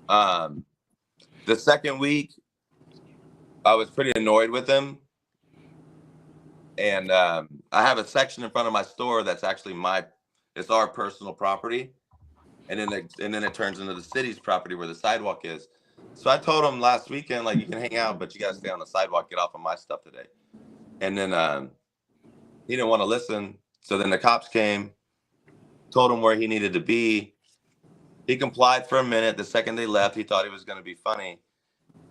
E: The second week, I was pretty annoyed with him. And I have a section in front of my store that's actually it's our personal property. And then it turns into the city's property where the sidewalk is. So I told him last weekend, like, you can hang out, but you got to stay on the sidewalk, get off of my stuff today. And then he didn't want to listen. So then the cops came, told him where he needed to be. He complied for a minute. The second they left, he thought he was going to be funny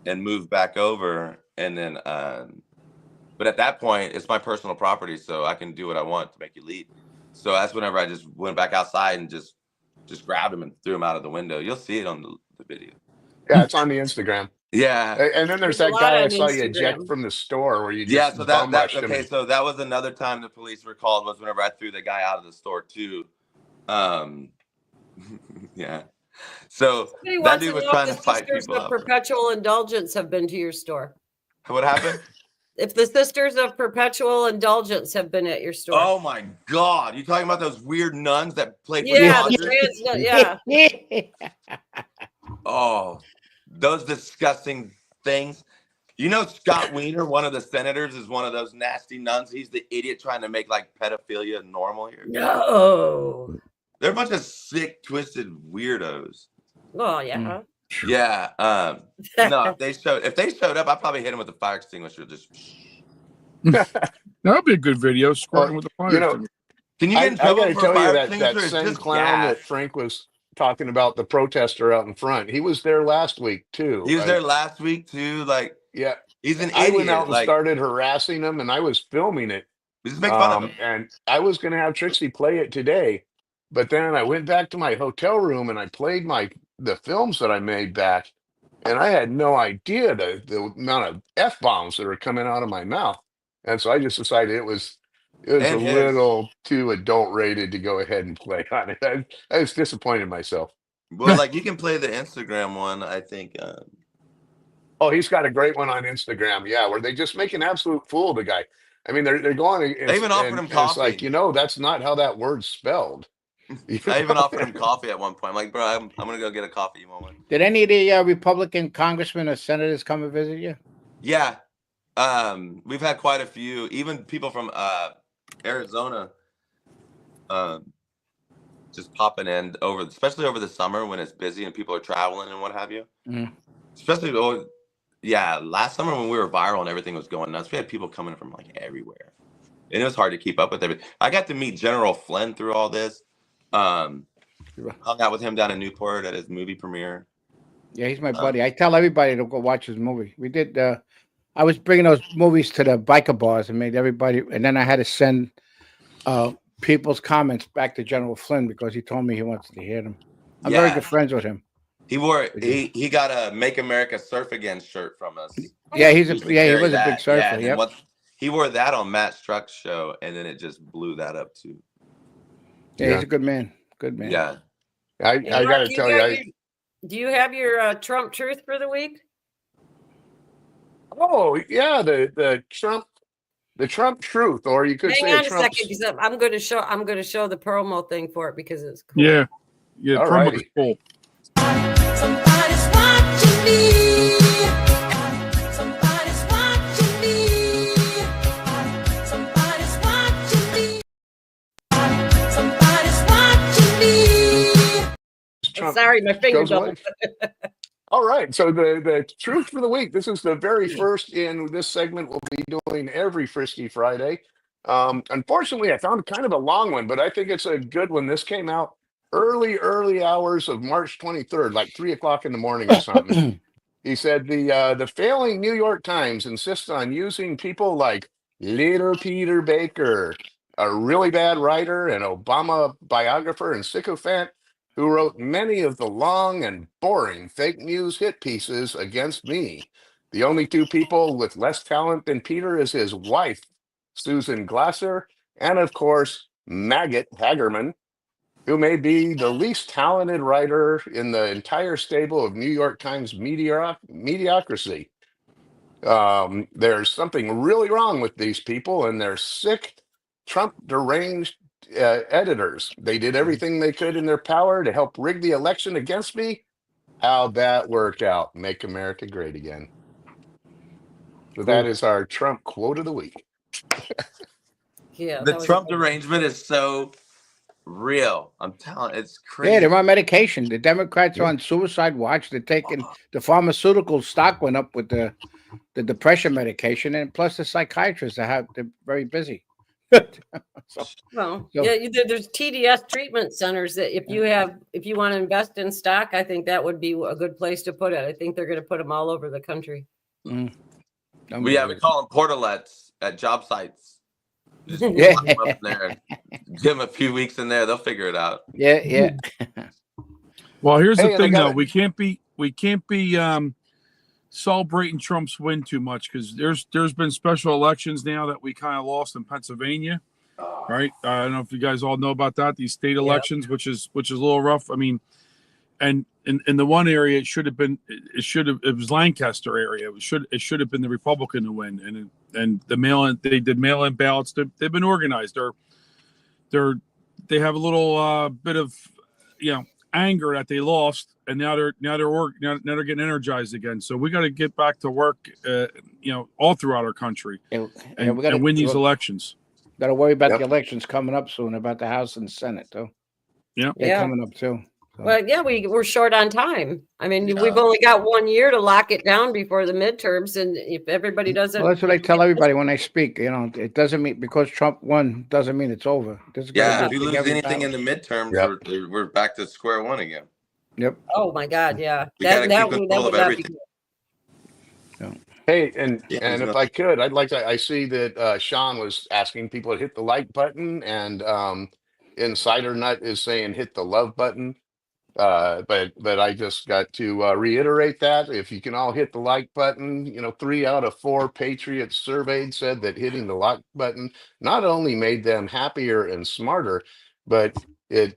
E: and moved back over. And then, but at that point, it's my personal property, so I can do what I want to make you leave. So that's whenever I just went back outside and just grabbed him and threw him out of the window. You'll see it on the video.
C: Yeah, it's on the Instagram.
E: Yeah.
C: And then there's
A: There's a
C: that
A: lot
C: guy I
A: on
C: saw you eject
A: Instagram.
C: from the store where you
E: Yeah,
C: just
E: so
C: bum
E: that
C: rushed him.
E: okay, so that was another time the police were called was whenever I threw the guy out of the store too. Yeah. So
A: Somebody
E: that
A: wants
E: dude
A: to
E: was
A: know if
E: trying
A: the
E: to fight
A: Sisters
E: people
A: of
E: up.
A: Perpetual Indulgence have been to your store.
E: What happened?
A: If the Sisters of Perpetual Indulgence have been at your store.
E: Oh my God. You talking about those weird nuns that played for
A: Yeah, the
E: Dodgers?
A: yeah.
E: Oh, those disgusting things. You know, Scott Wiener, one of the senators, is one of those nasty nuns. He's the idiot trying to make like pedophilia normal here.
A: No.
E: They're a bunch of sick, twisted weirdos.
A: Oh yeah.
E: Yeah. No, if they showed up, I'd probably hit them with a fire extinguisher. Just
B: That'd be a good video, squirting with a fire
C: You know,
B: extinguisher.
E: can you get in
C: I
E: trouble
C: got to
E: for a
C: tell you
E: fire
C: that
E: extinguisher? It's
C: same
E: just
C: clown
E: gas.
C: that Frank was talking about, the protester out in front. He was there last week too.
E: He was there last week too. Like,
C: Yeah,
E: he's an
C: I
E: idiot.
C: went out and
E: Like,
C: started harassing him, and I was filming it.
E: just make fun of him.
C: And I was going to have Trixie play it today, but then I went back to my hotel room and I played the films that I made back, and I had no idea the amount of F-bombs that were coming out of my mouth, and so I just decided it was a
E: And his.
C: little too adult rated to go ahead and play on it. I was disappointed in myself.
E: Well, like you can play the Instagram one, I think.
C: Oh, he's got a great one on Instagram. Yeah, where they just make an absolute fool of the guy. I mean, they're going.
E: I even offered him
C: It's
E: coffee.
C: like, that's not how that word's spelled.
E: I even offered him coffee at one point. I'm like, bro, I'm gonna go get a coffee. You want one?
D: Did any of the Republican congressmen or senators come and visit you?
E: Yeah. We've had quite a few, even people from Arizona just popping in especially over the summer when it's busy and people are traveling and what have you. Especially last summer when we were viral and everything was going nuts, we had people coming from like everywhere. And it was hard to keep up with everything. I got to meet General Flynn through all this. Hung out with him down in Newport at his movie premiere.
D: Yeah, he's my buddy. I tell everybody to go watch his movie. We did. I was bringing those movies to the biker bars and made everybody. And then I had to send people's comments back to General Flynn because he told me he wanted to hear them. I'm very good friends with him.
E: He got a "Make America Surf Again" shirt from us.
D: Yeah, he was a big surfer.
E: Yeah, he wore that on Matt Struck's show, and then it just blew that up too.
D: Yeah, he's a good man. Good man.
E: Yeah.
C: I got to tell you,
A: do you have your Trump truth for the week?
C: Oh yeah, the Trump truth, or you could
A: Hang
C: say
A: on a second, because I'm going to show the promo thing for it because it's cool.
B: Yeah, promo is
C: Alrighty.
B: cool.
L: Somebody's watching me. Somebody's watching me. Somebody's watching me. Somebody's watching me.
A: Sorry, my finger
C: goes
A: doubled.
C: All right, so the truth for the week. This is the very first in this segment we'll be doing every Frisky Friday. Unfortunately, I found kind of a long one, but I think it's a good one. This came out early hours of March 23rd, like 3:00 in the morning or something. He said the failing New York Times insists on using people like Little Peter Baker, a really bad writer, an Obama biographer and sycophant, who wrote many of the long and boring fake news hit pieces against me. The only two people with less talent than Peter is his wife, Susan Glasser, and of course, Maggot Hagerman, who may be the least talented writer in the entire stable of New York Times mediocrity. There's something really wrong with these people, and they're sick, Trump deranged editors. They did everything they could in their power to help rig the election against me. How'd that work out? Make America great again. So that is our Trump quote of the week.
A: Yeah,
E: the Trump derangement is so real. I'm telling you, it's crazy.
D: Yeah, they're on medication. The Democrats are on suicide watch. They're taking the pharmaceutical stock went up with the depression medication, and plus the psychiatrists they're very busy.
A: There's TDS treatment centers that if you want to invest in stock, I think that would be a good place to put it. I think they're going to put them all over the country.
E: We call them portalets at job sites. Just lock them up there and give them a few weeks in there, they'll figure it out.
D: Yeah.
B: Well, here's the thing, though. We can't be celebrating Trump's win too much because there's been special elections now that we kind of lost in Pennsylvania, right? I don't know if you guys all know about that. These state elections, which is a little rough. I mean, and in the one area it was Lancaster area. It should have been the Republican to win, and they did mail-in ballots. They've been organized. They have a little bit of anger that they lost, and now they're getting energized again. So we got to get back to work, all throughout our country, and win these elections.
D: Got to worry about the elections coming up soon, about the House and Senate too.
B: Yeah,
D: they're coming up too. So.
A: Well, yeah, we're short on time. I mean, we've only got 1 year to lock it down before the midterms, and if everybody doesn't,
D: well, that's what I tell everybody when I speak. It doesn't mean because Trump won doesn't mean it's over.
E: If you lose anything in the midterms, we're back to square one again.
D: Yep.
A: Oh my God, yeah.
E: We got to keep control of everything.
C: Hey, and if I could, I'd like to. I see that Sean was asking people to hit the like button, and Insider Nut is saying hit the love button. But I just got to reiterate that if you can all hit the like button, 3 out of 4 Patriots surveyed said that hitting the like button not only made them happier and smarter, but it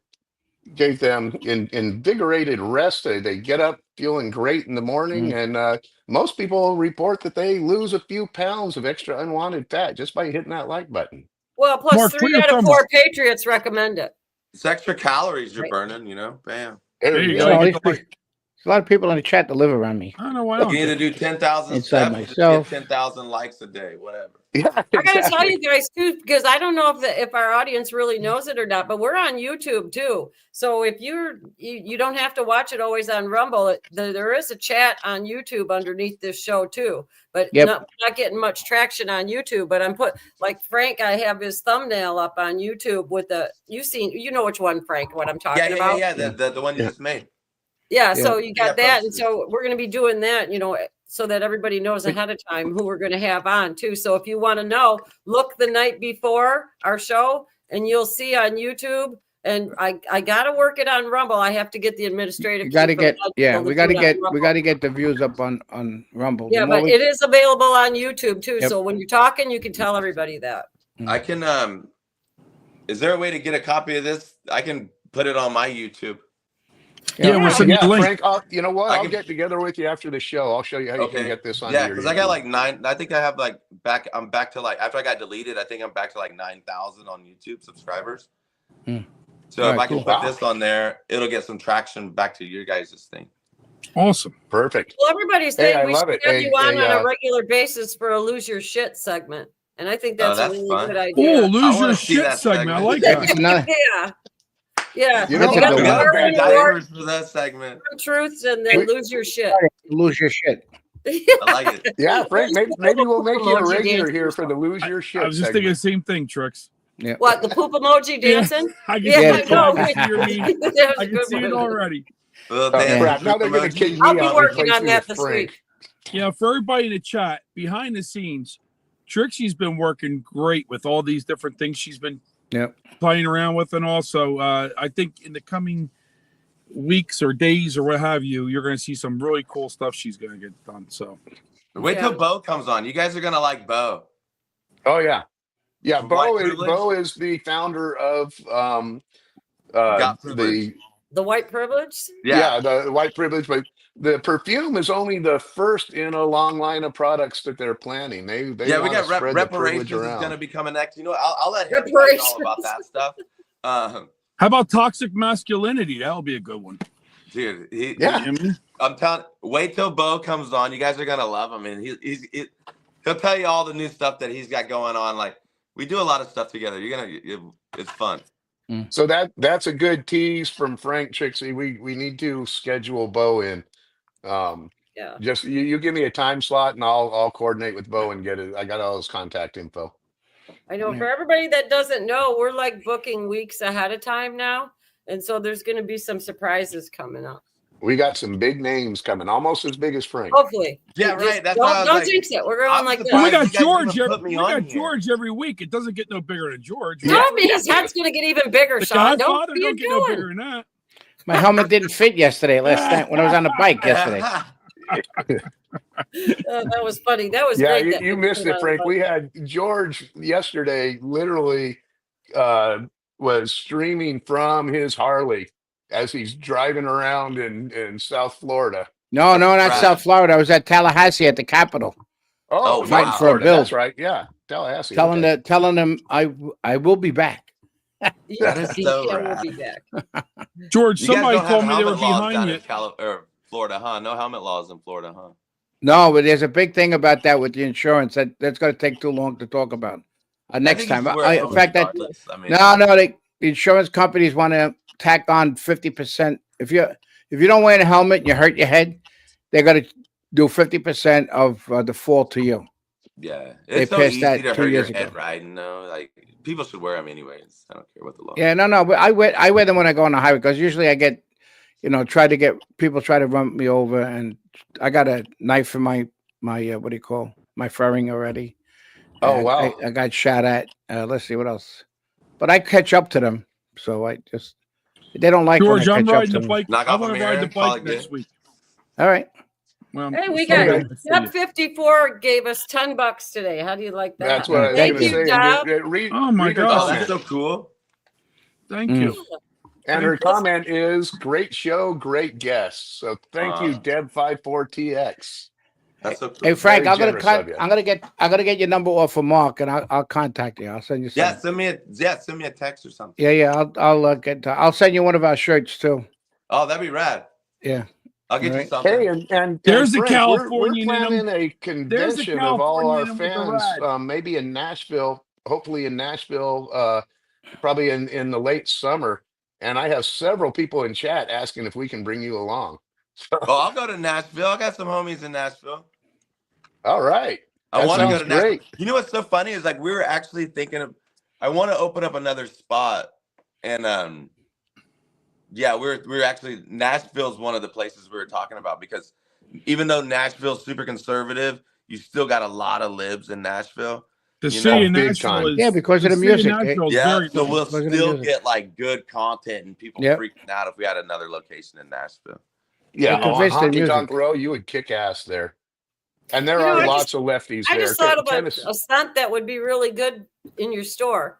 C: gave them invigorated rest. They get up feeling great in the morning, and most people report that they lose a few pounds of extra unwanted fat just by hitting that like button.
A: Well, plus
B: Mark,
A: 3 out of 4 Patriots recommend it.
E: It's extra calories you're burning, bam.
C: There you
B: go.
D: There's a lot of people in the chat that live around me.
B: I don't know why.
E: You need to do 10,000
D: Inside
E: steps, just
D: myself.
E: get 10,000 likes a day, whatever.
C: Yeah,
A: I gotta tell you guys too, because I don't know if our audience really knows it or not, but we're on YouTube too. So if you don't have to watch it always on Rumble. There is a chat on YouTube underneath this show too, but not getting much traction on YouTube. But I'm like Frank, I have his thumbnail up on YouTube with you know which one, Frank, what I'm talking about?
E: Yeah. The one you just made.
A: Yeah, so you got that, and so we're going to be doing that, so that everybody knows ahead of time who we're going to have on too. So if you want to know, look the night before our show, and you'll see on YouTube. And I got to work it on Rumble. I have to get the administrative.
D: We got to get we got to get the views up on Rumble.
A: Yeah, but it is available on YouTube too. So when you're talking, you can tell everybody that.
E: I can. Is there a way to get a copy of this? I can put it on my YouTube.
B: We'll send you the link.
C: Frank, you know what? I'll get together with you after the show. I'll show you how you can get this on.
E: Yeah, because I got like 9. I think I have I'm back to after I got deleted. I think I'm back to 9,000 on YouTube subscribers. So if I can put this on there, it'll get some traction back to your guys' thing.
B: Awesome.
C: Perfect.
A: Well, everybody's saying we should have you on
C: a
A: regular basis for a Lose Your Shit segment. And I think that's a really good idea.
B: Oh, Lose Your Shit segment. I like that.
A: Yeah.
C: You know,
E: we got to divers for that segment.
A: Truths and then Lose Your Shit.
D: Lose Your Shit.
E: I like it.
C: Yeah, Frank, maybe we'll make you a regular here for the Lose Your Shit
B: I was just thinking the same thing, Trix.
D: Yeah.
A: What, the poop emoji dancing?
B: I can see it already.
C: Now they're going to kick me
A: I'll be
C: out
A: working
C: and
A: on that
C: replace
A: this
C: me with
A: week.
B: Yeah, for everybody in the chat, behind the scenes, Trixie's been working great with all these different things she's been playing around with, and also I think in the coming weeks or days or what have you, you're going to see some really cool stuff she's going to get done. So
E: wait till Bo comes on. You guys are going to like Bo.
C: Oh yeah. Yeah, Bo is the founder of the
A: White Privilege.
C: Yeah, the White Privilege, but the perfume is only the first in a long line of products that they're planning. They
E: we got reparations is going to be coming next. I'll let him tell you all about that stuff.
B: How about toxic masculinity? That'll be a good one,
E: dude. I'm telling. Wait till Bo comes on. You guys are gonna love him, and he'll tell you all the new stuff that he's got going on. Like we do a lot of stuff together. It's fun.
C: So that's a good tease from Frank. Trixie, we need to schedule Bo in. Just you give me a time slot and I'll coordinate with Bo and get it. I got all his contact info.
A: I know for everybody that doesn't know, we're like booking weeks ahead of time now, and so there's going to be some surprises coming up.
C: We got some big names coming, almost as big as Frank.
A: Hopefully,
E: right. That's
A: don't jinx it. We're going like this.
B: We got George. George every week. It doesn't get no bigger than George.
A: No, his head's going to get even bigger, Sean. Don't
B: get no bigger than that.
D: My helmet didn't fit yesterday last night when I was on the bike yesterday.
A: That was funny. That was
C: Yeah,
A: great.
C: you missed it, Frank. We had George yesterday literally was streaming from his Harley as he's driving around in South Florida.
D: No, not
E: Right.
D: South Florida. I was at Tallahassee at the Capitol,
C: Oh,
D: fighting
C: North
D: for a
C: Florida.
D: bill.
C: That's right. Yeah, Tallahassee.
D: telling
C: okay.
D: them I will be back.
E: That is so
A: Yeah,
E: rad.
A: we'll be back.
B: George,
E: You guys
B: somebody
E: don't have
B: told me they were
E: helmet laws
B: behind
E: down
B: you.
E: in Florida, huh? No helmet laws in Florida, huh?
D: No, but there's a big thing about that with the insurance that's going to take too long to talk about. Next
E: I think you
D: time,
E: should wear a
D: in
E: helmet
D: fact,
E: regardless. I mean,
D: the insurance companies want to tack on 50%. If you don't wear a helmet and you hurt your head, they're going to do 50% of the fall to you.
E: yeah,
D: They
E: it's so
D: passed
E: easy
D: that
E: to
D: 2
E: hurt your
D: years
E: head
D: ago.
E: riding, though. Like people should wear them anyways. I don't care what the law.
D: Yeah, no, but I wear them when I go on the highway because usually I get, people try to run me over, and I got a knife in my what do you call my furring already.
C: Oh,
D: And
C: wow.
D: I got shot at. Let's see what else, but I catch up to them, so they don't like
B: George,
D: when I
B: I'm
D: catch up
B: riding
D: to
B: the
D: them.
B: bike.
E: Knock
B: I'm
E: off a
B: going to
E: mirror,
B: ride the
E: call
B: bike
E: it
B: next
E: good.
B: week.
D: All right.
B: Well,
A: Hey, we
B: so
A: got
B: good to see
A: Dub
B: you.
A: 54 gave us $10 today. How do you like that?
C: That's what I was
A: Thank
C: going to
A: you,
C: say.
A: Dub.
B: Oh my
C: Read her
B: God.
E: Oh,
C: comment.
E: that's so cool.
B: Thank you.
C: And her
B: Thank you.
C: comment is great show, great guests. So thank you, Deb54TX.
E: That's so cool.
D: Hey Frank,
C: Very
D: I'm gonna
C: generous
D: cut.
C: of you.
D: I'm gonna get your number off for Mark, and I'll contact you. I'll send you
E: Yeah,
D: something.
E: send me a text or something.
D: Yeah. I'll send you one of our shirts too.
E: Oh, that'd be rad.
D: Yeah.
E: I'll get you
D: Right.
E: something.
C: Hey, and
B: There's the
C: Frank, we're
B: Californian in 'em.
C: planning a
B: There's the
C: convention of all our
B: Californian with the
C: fans,
B: rad.
C: maybe in Nashville, hopefully in Nashville, probably in the late summer. And I have several people in chat asking if we can bring you along. So,
E: Oh, I'll go to Nashville. I got some homies in Nashville.
C: all right.
E: I
C: That
E: want to go
C: sounds
E: to Nashville.
C: great.
E: You know what's so funny is like we were actually thinking of. I want to open up another spot, and yeah, we're actually Nashville's one of the places we were talking about because even though Nashville's super conservative, you still got a lot of libs in Nashville.
B: The
E: You
B: city
E: know?
B: of
C: Big
B: Nashville
C: time.
B: is
D: Yeah, because of
B: the
D: the
B: city of
D: music.
B: Nashville is
E: Yeah,
B: very
E: so
B: cool.
E: we'll
D: Because of the
E: still
D: music.
E: get like good content and people
D: Yep.
E: freaking out if we had another location in Nashville.
C: Yeah,
D: They're
C: on
D: convinced in
C: Honky Tonk
D: music.
C: Row, you would kick ass there. And there
A: You know,
C: are
A: I
C: lots of lefties
A: I
C: there.
A: just thought of
C: Tennessee.
A: a stunt that would be really good in your store.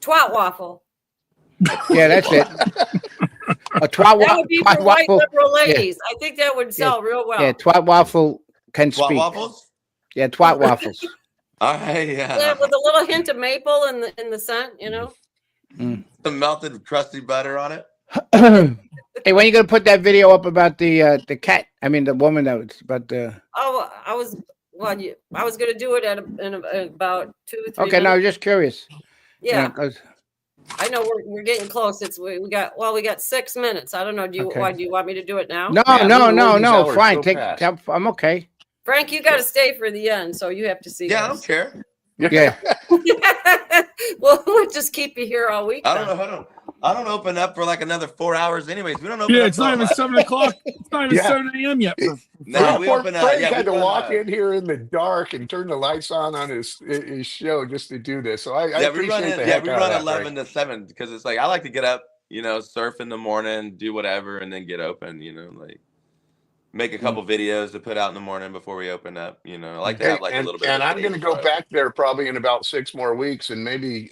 A: Twat waffle.
D: Yeah, that's it. A twat
A: That would be for white
D: waffle.
A: liberal
D: Yeah.
A: ladies. I think that would sell real well.
D: Yeah, twat waffle can
E: Twat
D: speak.
E: waffles?
D: Yeah, twat waffles.
E: All right,
A: Yeah,
E: yeah.
A: with a little hint of maple in the scent, you know.
E: Some melted crusty butter on it.
D: Hey, when are you gonna put that video up about the cat? I mean, the woman that was about the.
A: Oh, I was going to do it in about 2 or 3
D: Okay, no, I was
A: minutes.
D: just curious.
A: Yeah,
D: Because
A: I know we're getting close. We got 6 minutes. I don't know. Do you want me to do it now?
D: no,
C: Man, these hours
D: fine.
C: so fast.
D: I'm okay.
A: Frank, you got to stay for the end, so you have to see.
E: Yeah, I don't
A: this.
E: care.
D: Yeah.
A: Well, we'll just keep you here all week.
E: I don't
A: then.
E: know. I don't open up for like another 4 hours anyways. We don't open
B: Yeah,
E: up
B: it's not
E: till
B: even
E: 11.
B: 7 o'clock. It's not even
C: Yeah.
B: 7 a.m. yet.
E: No, we
C: Poor
E: open
C: Frank
E: we
C: had to
E: run,
C: walk in here in the dark and turn the lights on his show just to do this. So I
E: Yeah, we
C: appreciate
E: run
C: the
E: in,
C: heck
E: we
C: out of
E: run
C: that,
E: 11
C: Frank.
E: to 7 because it's like I like to get up, surf in the morning, do whatever, and then get open. Like make a couple videos to put out in the morning before we open up. I like to
C: Hey,
E: have like a little bit.
C: and
E: of a
C: I'm going to
E: stage
C: go
E: drive.
C: back there probably in about 6 more weeks, and maybe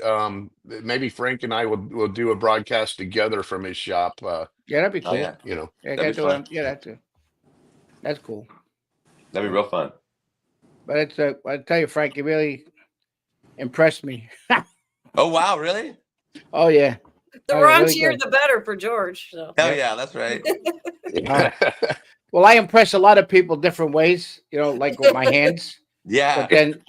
C: Frank and I will do a broadcast together from his shop.
D: Yeah, that'd be cool.
E: Oh yeah,
D: Yeah,
E: that'd be fun.
D: that's cool.
E: That'd be real fun.
D: But it's I tell you, Frank, you really impressed me.
E: Oh wow, really?
D: Oh yeah.
A: The
D: Oh, yeah, really
A: raunchier,
D: good.
A: the better for George. So.
E: Hell yeah, that's right.
D: Well, I impress a lot of people different ways. Like with my hands.
E: Yeah.
D: But then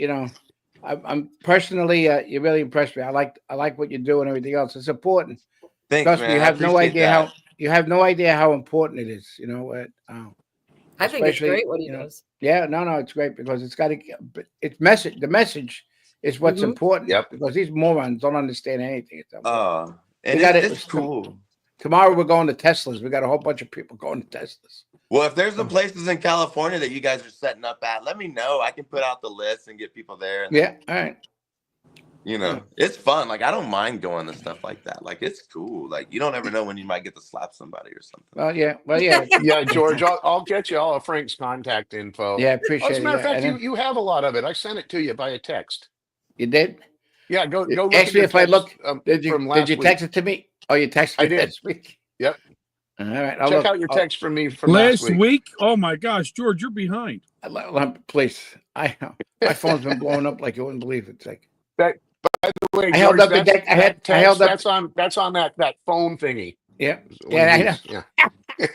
D: I'm personally, you really impressed me. I like what you do and everything else. It's important.
E: Thanks,
D: Trust
E: man.
D: me, you
E: I
D: have no
E: appreciate
D: idea
E: that.
D: how important it is.
A: I think it's
D: Especially,
A: great what he does.
D: Yeah, no, it's great because it's got to. It's message. The message is what's important.
C: Yep.
D: Because these morons don't understand anything.
E: And it's cool.
D: Tomorrow we're going to Teslas. We got a whole bunch of people going to Teslas.
E: Well, if there's some places in California that you guys are setting up at, let me know. I can put out the list and get people there. And
D: Yeah, all right.
E: You know, it's fun. Like, I don't mind going to stuff like that. Like, it's cool. Like, you don't ever know when you might get to slap somebody or something.
D: Well, yeah.
C: Yeah, George, I'll get you all of Frank's contact info.
D: Yeah,
C: Oh, as
D: appreciate
C: a matter
D: it.
C: of fact,
D: Yeah.
C: you have a lot of it. I sent it to you by a text.
D: You did?
C: Yeah, go look
D: Actually,
C: at your
D: if I
C: text,
D: look, did you
C: from last
D: text
C: week.
D: it to me? Oh, you texted
C: I
D: me
C: did.
D: this week?
C: Yep.
D: All right.
C: Check out your text from me from
B: last week. Oh my gosh, George, you're behind.
D: Please, my phone's been blowing up like you wouldn't believe it. It's like
C: By the way,
D: I held
C: George,
D: up the deck. I held up.
C: That's on that phone thingy.
D: Yeah,
C: One of
D: yeah,
C: these. Yeah.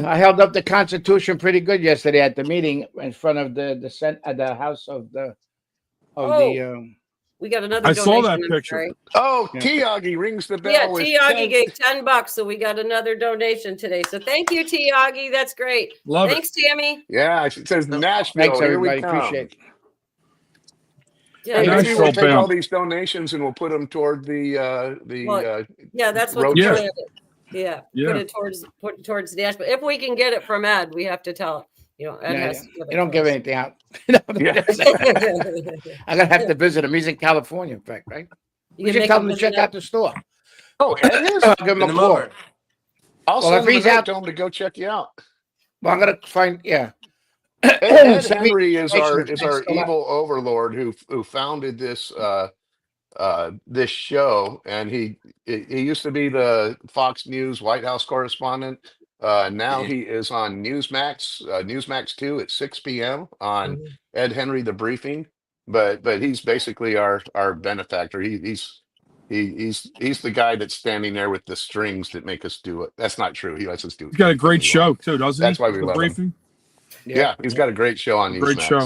D: I held up the Constitution pretty good yesterday at the meeting in front of the house of the
A: we got another
B: I
A: donation.
B: saw that
A: I'm
B: picture.
A: sorry.
C: Oh,
D: Yeah.
C: Tiagi rings the bell.
A: Yeah,
C: with
A: Tiagi
C: 10
A: gave $10, so we got another donation today. So thank you, Tiagi. That's great.
B: Love
A: Thanks, Tammy.
C: Yeah, it says Nashville.
D: Thanks,
C: Here we
D: everybody.
C: come.
D: Appreciate it.
A: Yeah,
C: Hey, maybe
B: Nashville
C: we'll take all
B: bound.
C: these donations and we'll put them toward
A: yeah, that's what
C: road
A: the
C: trip.
A: plan is. Yeah,
B: Yeah.
A: put it towards Nashville. If we can get it from Ed, we have to tell it. You know, Ed
D: Yeah,
A: has to give it
D: You don't
A: to
D: give
A: us.
D: anything out.
C: Yeah.
D: I'm gonna have to visit him. He's in California, in fact, right?
A: You
D: We
A: can
D: should
A: make
D: tell
A: him
D: him to
A: visit
D: check out the store.
C: Oh, Ed is?
D: I'll give him a
E: Send them
D: call.
E: over.
C: I'll
D: Well,
C: send
D: if
C: him a
D: he's
C: note,
D: out-
C: tell him to go check you out.
D: Well, I'm gonna find. Yeah.
C: Ed
D: Send me
C: Henry is our
D: information.
C: evil overlord who founded this this show, and he used to be the Fox News White House correspondent. Now he is on Newsmax 2 at 6 p.m. on Ed Henry the Briefing. But he's basically our benefactor. He's the guy that's standing there with the strings that make us do it. That's not true. He lets us do it.
B: He's got a great show too, doesn't he?
C: That's why we
B: The
C: love him.
B: briefing.
C: Yeah, he's got a great show on Newsmax.
B: Great show.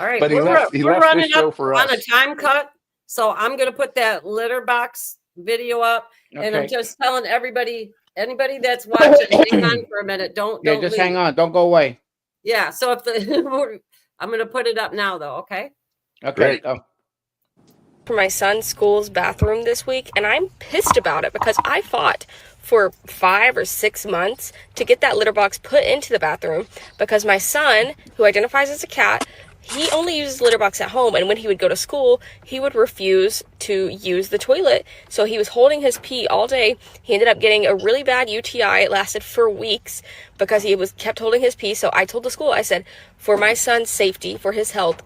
A: All right,
C: But he
A: we're
C: left this
A: running
C: show
A: up
C: for
A: on a
C: us.
A: time cut, so I'm going to put that litter box video up, and I'm
D: Okay.
A: just telling everybody, anybody that's watching, hang on for a minute. Don't
D: Just
A: leave.
D: hang on. Don't go away.
A: Yeah, so if the I'm going to put it up now, though. Okay.
D: Okay.
C: Great.
D: Go.
M: For my son's school's bathroom this week, and I'm pissed about it because I fought for 5 or 6 months to get that litter box put into the bathroom because my son, who identifies as a cat, he only uses the litter box at home, and when he would go to school, he would refuse to use the toilet. So he was holding his pee all day. He ended up getting a really bad UTI. It lasted for weeks because he kept holding his pee. So I told the school, I said, for my son's safety, for his health,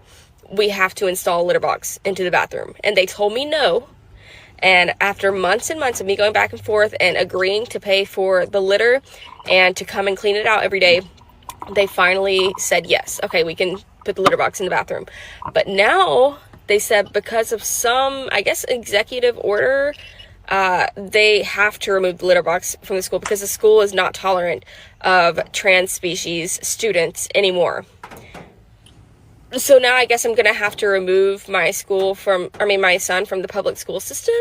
M: we have to install a litter box into the bathroom. And they told me no. And after months and months of me going back and forth and agreeing to pay for the litter and to come and clean it out every day, they finally said yes. Okay, we can put the litter box in the bathroom. But now they said because of some, I guess, executive order, they have to remove the litter box from the school because the school is not tolerant of trans species students anymore. So now I guess I'm going to have to remove my son from the public school system.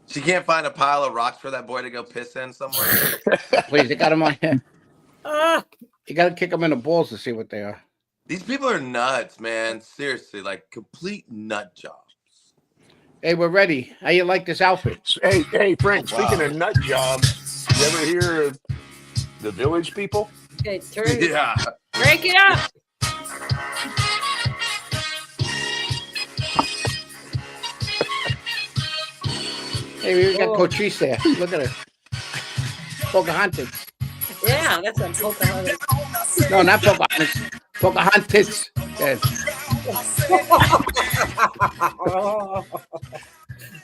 E: She can't find a pile of rocks for that boy to go piss in somewhere.
D: Please, they got him on.
A: Ah,
D: You got to kick them in the balls to see what they are.
E: These people are nuts, man. Seriously, like complete nut jobs.
D: Hey, we're ready. How you like this outfit?
C: Hey, Frank.
E: Wow.
C: Speaking of nut jobs, you ever hear of the Village People?
A: okay, turn.
E: Yeah.
A: Break it up.
D: Hey, we got
A: Oh.
D: Cochise there. Look at her. Pocahontas.
A: Yeah, that's a Pocahontas.
D: No, not Pocahontas. Pocahontas. Yes.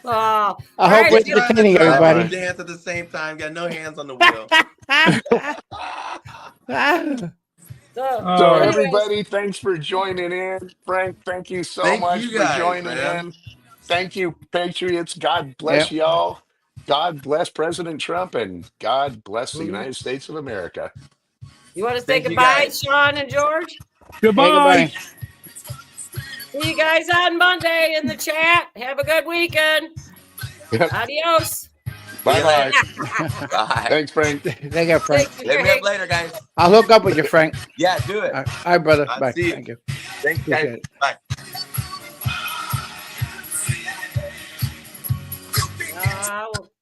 A: Oh,
D: I hope we're entertaining everybody.
E: Dance at the same time. Got no hands on the wheel.
C: So
A: anyways,
C: everybody, thanks for joining in. Frank, thank you so
E: Thank
C: much
E: you
C: for
E: guys,
C: joining
E: man.
C: in. Thank you, Patriots. God bless y'all. God bless President Trump, and God bless the United States of America.
A: you want to say
E: Thank you,
A: goodbye,
E: guys.
A: Sean and George?
B: Goodbye.
A: See you guys on Monday in the chat. Have a good weekend.
C: Yep.
A: Adios.
C: Bye-bye.
E: Bye.
C: Thanks, Frank.
D: Thank you, Frank.
A: Thank you,
E: Hit me
A: Frank.
E: up later, guys.
D: I'll hook up with you, Frank.
E: Yeah, do it.
D: All right, brother.
E: I'll
D: Bye.
E: see you.
D: Thank you.
E: Thanks,
D: Appreciate
E: guys.
D: it.
E: Bye.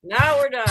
A: Now we're done.